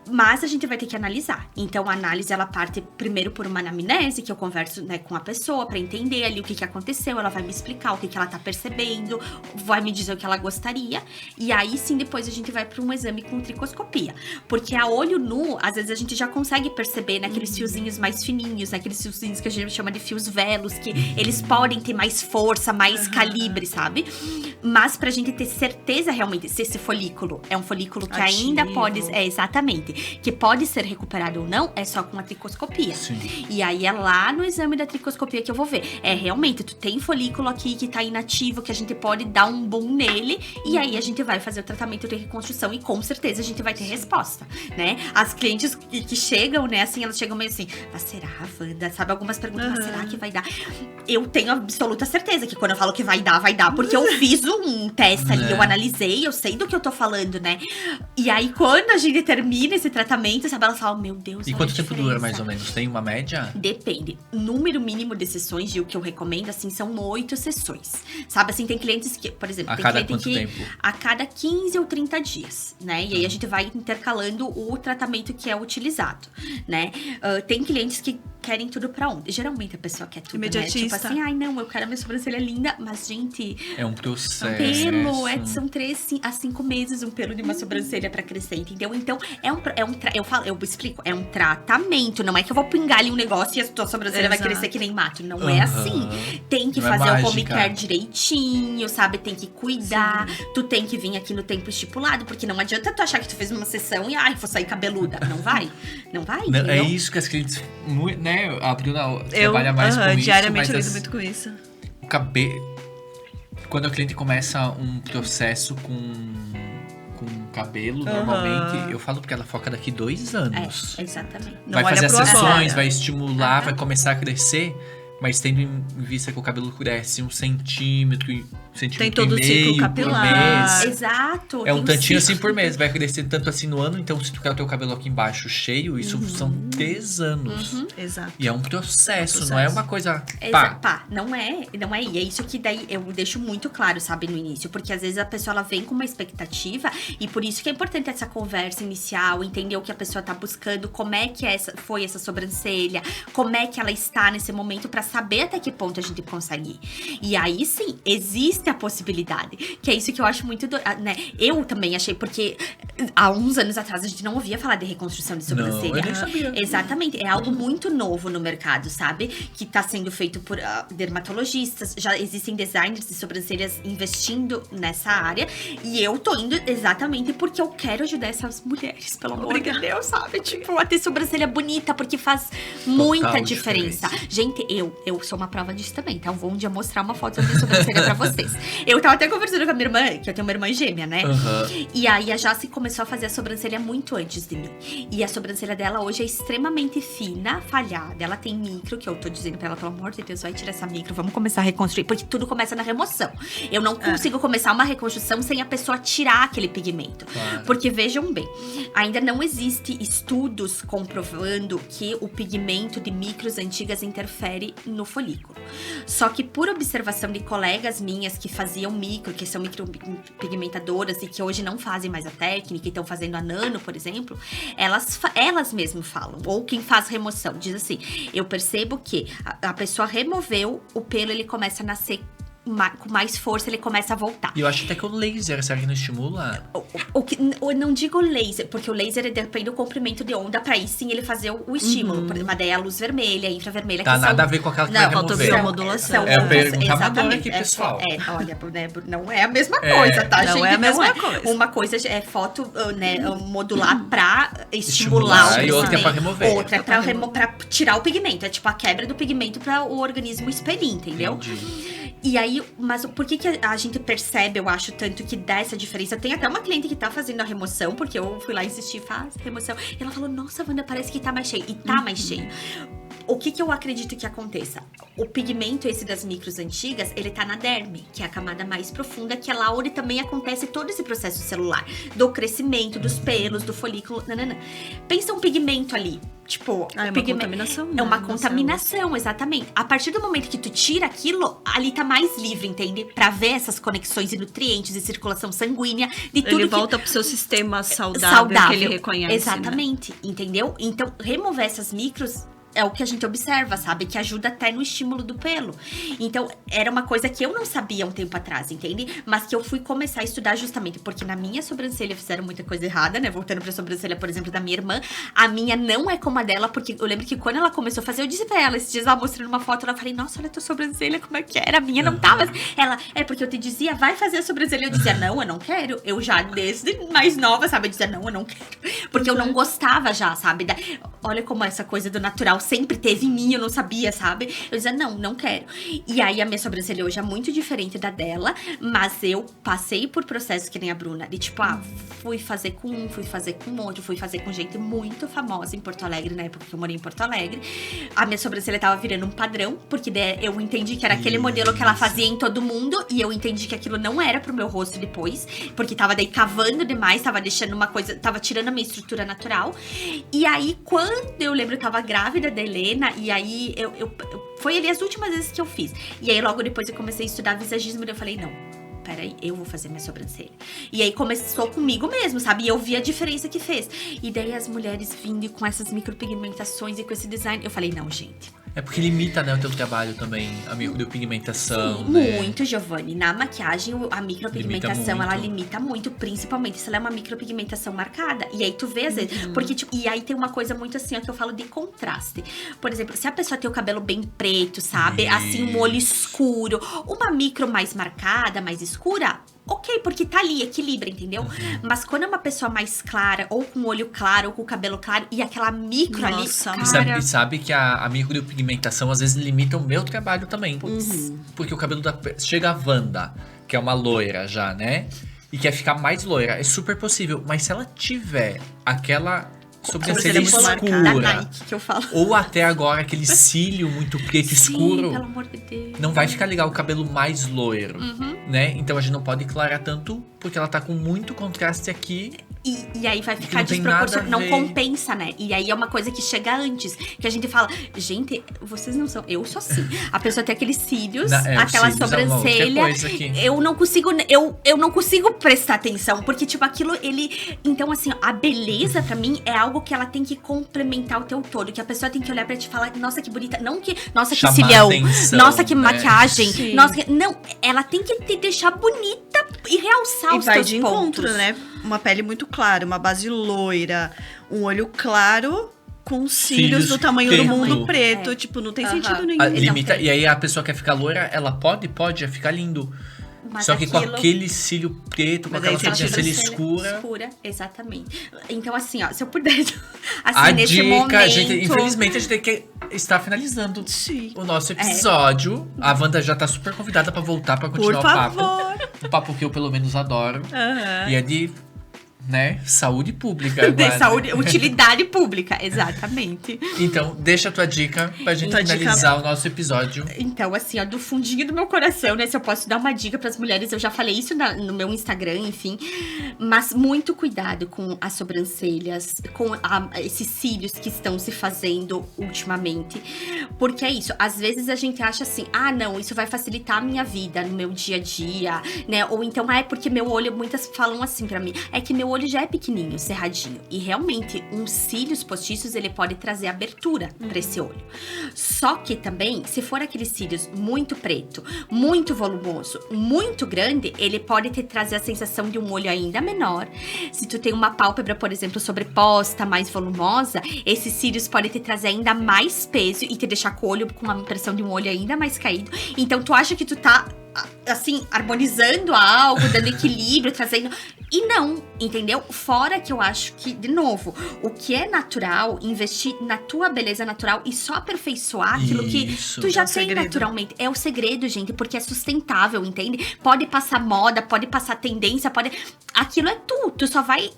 Mas a gente vai ter que analisar. Então, a análise, ela parte primeiro por uma anamnese, que eu converso, né, com a pessoa pra entender ali o que aconteceu. Ela vai me explicar o que ela tá percebendo, vai me dizer o que ela gostaria. E aí, sim, depois a gente vai pra um exame com tricoscopia. Porque a olho nu, às vezes a gente já consegue perceber, né, aqueles fiozinhos mais fininhos, né, aqueles fiozinhos que a gente chama de fios velos, que eles podem ter mais força, mais calibre, sabe? Mas pra gente ter certeza realmente se esse folículo é um folículo que ativo. ainda pode... exatamente. Que pode ser recuperado ou não, é só com a tricoscopia. Sim. E aí é lá no exame da tricoscopia que eu vou ver. É realmente, tu tem folículo aqui que tá inativo, que a gente pode dar um boom nele, e aí a gente vai fazer o tratamento de reconstrução e com certeza a gente vai ter resposta, né? As clientes que chegam, né, assim, elas chegam meio assim, mas será, Wanda? Sabe, algumas perguntam, mas será que vai dar? Eu tenho absoluta certeza que quando eu falo que vai dar, porque eu fiz um teste ali, eu analisei, eu sei do que eu tô falando, né? E aí, quando a gente termina esse tratamento, sabe, ela fala, meu Deus, E olha quanto a tempo diferença. dura, mais ou menos? Tem uma média? Depende. Número mínimo de sessões, e o que eu recomendo, assim, são 8 sessões. Sabe, assim, tem clientes que, por exemplo, A tem cada cliente quanto que tempo? a cada 15 ou 30 dias, né? E aí a gente vai intercalando o tratamento que é utilizado, né? Tem clientes que querem tudo pra ontem. Geralmente a pessoa quer tudo, né? Imediatista. Tipo assim, ai, não, eu quero a minha sobrancelha linda. Mas, gente, É um processo. pelo, são 3 a 5 meses um pelo de uma sobrancelha pra crescer, entendeu? Então, eu explico, é um tratamento, não é que eu vou pingar ali um negócio e a tua sobrancelha vai Exato. crescer que nem mato, não é assim. Tem que Não é fazer o home mágica. care direitinho, sabe? Tem que cuidar, tu tem que vir aqui no tempo estipulado, porque não adianta tu achar que tu fez uma sessão e, ai, vou sair cabeluda. Não vai, Não, entendeu? é isso que as clientes, né? A Bruna trabalha mais com isso, diariamente eu mas lido muito com isso. o cabelo... Quando o cliente começa um processo com cabelo, normalmente, eu falo porque ela foca daqui 2 anos. Exatamente. Não Vai olha fazer pro as agora. sessões, vai estimular, vai começar a crescer, mas tendo em vista que o cabelo cresce 1 centímetro, Tem todo o ciclo por capilar. mês. Exato. É um tem tantinho ciclo. assim por mês, vai crescer tanto assim no ano, então se tu quer o teu cabelo aqui embaixo cheio, isso são 3 anos. Exato. E é um processo, não é uma coisa Pá, não é. E é isso que daí eu deixo muito claro, sabe, no início. Porque às vezes a pessoa, ela vem com uma expectativa e por isso que é importante essa conversa inicial, entender o que a pessoa tá buscando, como é que foi essa sobrancelha, como é que ela está nesse momento pra saber até que ponto a gente consegue ir. E aí sim, existe a possibilidade, que é isso que eu acho muito, né? Eu também achei, porque há uns anos atrás a gente não ouvia falar de reconstrução de sobrancelha. Não, eu nem sabia. Exatamente, é algo muito novo no mercado, sabe? Que tá sendo feito por dermatologistas, já existem designers de sobrancelhas investindo nessa área, e eu tô indo exatamente porque eu quero ajudar essas mulheres, pelo amor de Deus, sabe? Tipo, a ter sobrancelha bonita, porque faz muita diferença. Gente, eu Eu sou uma prova disso também, então vou um dia mostrar uma foto da minha sobrancelha pra vocês. Eu tava até conversando com a minha irmã, que eu tenho uma irmã gêmea, né? E aí a Jace começou a fazer a sobrancelha muito antes de mim. E a sobrancelha dela hoje é extremamente fina, falhada. Ela tem micro, que eu tô dizendo pra ela, pelo amor de Deus, vai tirar essa micro, vamos começar a reconstruir. Porque tudo começa na remoção. Eu não consigo começar uma reconstrução sem a pessoa tirar aquele pigmento. Claro. Porque vejam bem, ainda não existe estudos comprovando que o pigmento de micros antigas interfere no folículo. Só que por observação de colegas minhas que faziam micro, que são micropigmentadoras e que hoje não fazem mais a técnica e estão fazendo a nano, por exemplo, elas mesmas falam, ou quem faz remoção, diz assim, eu percebo que a pessoa removeu, o pelo ele começa a nascer com mais força, ele começa a voltar. E eu acho até que o laser, será que não estimula? Eu não digo laser, porque o laser depende do comprimento de onda, pra aí sim ele fazer o estímulo. Mas daí é a luz vermelha, a infravermelha. Tá, que nada são, a ver com aquela que Não, vai falta remover. biomodulação. É a pergunta amadora exatamente, aqui, pessoal. Olha, né, não é a mesma coisa, tá, gente? Não é a mesma coisa. Uma coisa é foto, né, modular pra estimular E outra é pra pigmento. remover. Outra é pra tirar o pigmento. É tipo a quebra do pigmento pra o organismo expelir, entendeu? Entendi. E aí, mas por que a gente percebe, eu acho, tanto que dá essa diferença? Tem até uma cliente que tá fazendo a remoção, porque eu fui lá insistir, faz remoção. E ela falou, nossa, Wanda, parece que tá mais cheio. E tá mais cheio. O que eu acredito que aconteça? O pigmento, esse das micros antigas, ele tá na derme, que é a camada mais profunda, que é lá onde também acontece todo esse processo celular. Do crescimento, dos pelos, do folículo, nananã. Pensa um pigmento ali. Tipo, é uma contaminação. É uma contaminação, exatamente. A partir do momento que tu tira aquilo, ali tá mais livre, entende? Pra ver essas conexões e nutrientes e circulação sanguínea de tudo ele que... volta pro seu sistema saudável. Que ele reconhece. Exatamente, entendeu? Então, remover essas micros é o que a gente observa, sabe? Que ajuda até no estímulo do pelo. Então, era uma coisa que eu não sabia um tempo atrás, entende? Mas que eu fui começar a estudar justamente porque na minha sobrancelha fizeram muita coisa errada, né? Voltando pra sobrancelha, por exemplo, da minha irmã. A minha não é como a dela, porque eu lembro que quando ela começou a fazer, eu disse pra ela, esses dias ela mostrando uma foto, ela falei, nossa, olha a tua sobrancelha, como é que era? A minha não tava. Ela, porque eu te dizia, vai fazer a sobrancelha. Eu dizia, não, eu não quero. Eu já, desde mais nova, sabe? Eu dizia, não, eu não quero. Porque eu não gostava já, sabe? Olha como essa coisa do natural sempre teve em mim, eu não sabia, sabe? Eu dizia, não quero. E aí, a minha sobrancelha hoje é muito diferente da dela, mas eu passei por processos que nem a Bruna, de tipo, fui fazer com um, fui fazer com outro, fui fazer com gente muito famosa em Porto Alegre, na época que eu morei em Porto Alegre. A minha sobrancelha tava virando um padrão, porque eu entendi que era aquele modelo que ela fazia em todo mundo, e eu entendi que aquilo não era pro meu rosto depois, porque tava daí cavando demais, tava deixando uma coisa, tava tirando a minha estrutura natural. E aí, quando eu lembro, eu tava grávida da Helena, e aí foi ali as últimas vezes que eu fiz. E aí logo depois eu comecei a estudar visagismo e eu falei, não, peraí, eu vou fazer minha sobrancelha. E aí começou comigo mesmo, sabe? E eu vi a diferença que fez. E daí as mulheres vindo com essas micropigmentações e com esse design, eu falei, não, gente. É porque limita, né, o teu trabalho também, a micropigmentação, Sim, né? muito, Giovanni. Na maquiagem, a micropigmentação, ela limita muito, principalmente se ela é uma micropigmentação marcada. E aí tu vê, às vezes, porque, tipo, e aí tem uma coisa muito assim, ó, que eu falo de contraste. Por exemplo, se a pessoa tem o cabelo bem preto, sabe? Assim, um olho escuro, uma micro mais marcada, mais escura, ok, porque tá ali, equilibra, entendeu? Mas quando é uma pessoa mais clara, ou com o olho claro, ou com o cabelo claro, e aquela micro Nossa, ali, E sabe que a micropigmentação às vezes limita o meu trabalho também. Porque o cabelo chega a Wanda, que é uma loira já, né? E quer ficar mais loira. É super possível. Mas se ela tiver aquela sobrancelha da escura, Nike, que eu falo. ou até agora aquele cílio muito preto escuro, Pelo amor de Deus. não vai ficar legal o cabelo mais loiro, né? Então a gente não pode clarear tanto, porque ela tá com muito contraste aqui. E aí vai ficar não tem desproporcional, nada a não ver. compensa, né? E aí é uma coisa que chega antes, que a gente fala, gente, vocês não são, eu sou assim. A pessoa tem aqueles cílios, aquela cílios é uma outra sobrancelha, coisa aqui. eu não consigo prestar atenção, porque tipo, aquilo, então assim, a beleza pra mim é algo que ela tem que complementar o teu todo, que a pessoa tem que olhar pra te falar, nossa, que bonita, não que, nossa, que Chamar cilhão, atenção, nossa, que né? maquiagem, Sim. nossa, não, ela tem que te deixar bonita e realçar E os vai teus de pontos. encontro, né? Uma pele muito clara, uma base loira, um olho claro com cílios do tamanho do preto. mundo preto. Tipo, não tem sentido nenhum. Limita, e aí a pessoa quer ficar loira, ela pode ficar lindo. Mas Só que com aquilo- aquele cílio preto, com Mas aquela aí você sobrancelha tira escura. Exatamente. Então, assim, ó, se eu puder, assim, A nesse dica, momento... gente, infelizmente a gente tem que estar finalizando Sim. o nosso episódio. A Wanda já tá super convidada pra voltar pra Por continuar o papo. favor. Um papo que eu pelo menos adoro. Aham. E é de, né, saúde pública. De agora. saúde, utilidade pública, exatamente. Então, deixa a tua dica pra gente Tua dica- finalizar o nosso episódio. Então, assim, ó, do fundinho do meu coração, né? Se eu posso dar uma dica pras mulheres, eu já falei isso no meu Instagram, enfim. Mas muito cuidado com as sobrancelhas, com esses cílios que estão se fazendo ultimamente. Porque é isso, às vezes a gente acha assim, ah, não, isso vai facilitar a minha vida no meu dia a dia, né? Ou então, é porque meu olho, muitas falam assim pra mim, é que meu olho já é pequenininho, cerradinho. E realmente, uns cílios postiços, ele pode trazer abertura pra esse olho. Só que também, se for aqueles cílios muito preto, muito volumoso, muito grande, ele pode te trazer a sensação de um olho ainda menor. Se tu tem uma pálpebra, por exemplo, sobreposta, mais volumosa, esses cílios podem te trazer ainda mais peso e te deixar com o olho com uma impressão de um olho ainda mais caído. Então, tu acha que tu tá, assim, harmonizando algo, dando equilíbrio, trazendo... E não, entendeu? Fora que eu acho que, de novo, o que é natural, investir na tua beleza natural e só aperfeiçoar aquilo Isso. que tu já É o tem segredo. naturalmente. É o segredo, gente, porque é sustentável, entende? Pode passar moda, pode passar tendência, pode... Aquilo é tu só vai...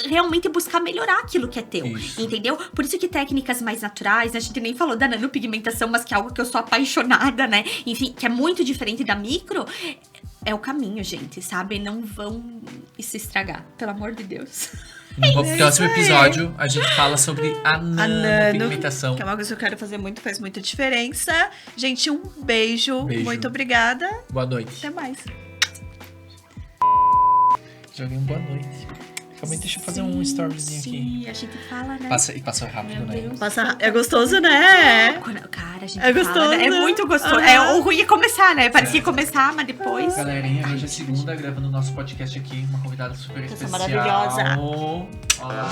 realmente buscar melhorar aquilo que é teu, Isso. entendeu? Por isso que técnicas mais naturais, a gente nem falou da nanopigmentação, mas que é algo que eu sou apaixonada, né? Enfim, que é muito diferente da micro, é o caminho, gente, sabe? Não vão se estragar, pelo amor de Deus. No próximo aí. episódio, a gente fala sobre a A nanopigmentação. que é uma coisa que eu quero fazer muito, faz muita diferença. Gente, um beijo. Beijo. Muito obrigada. Boa noite. Até mais. Joguei um boa noite. Calma, deixa eu fazer um storyzinho aqui. Sim, a gente fala, né? Passou rápido, Meu né? Deus. Passa... É gostoso, né? Cara, a gente É fala, gostoso, né? É né? muito gostoso. Aham. É, o ruim é começar, né? Parecia começar, mas depois... Galerinha, hoje é segunda, gravando o nosso podcast aqui. Uma convidada super Essa especial. maravilhosa. Olha lá.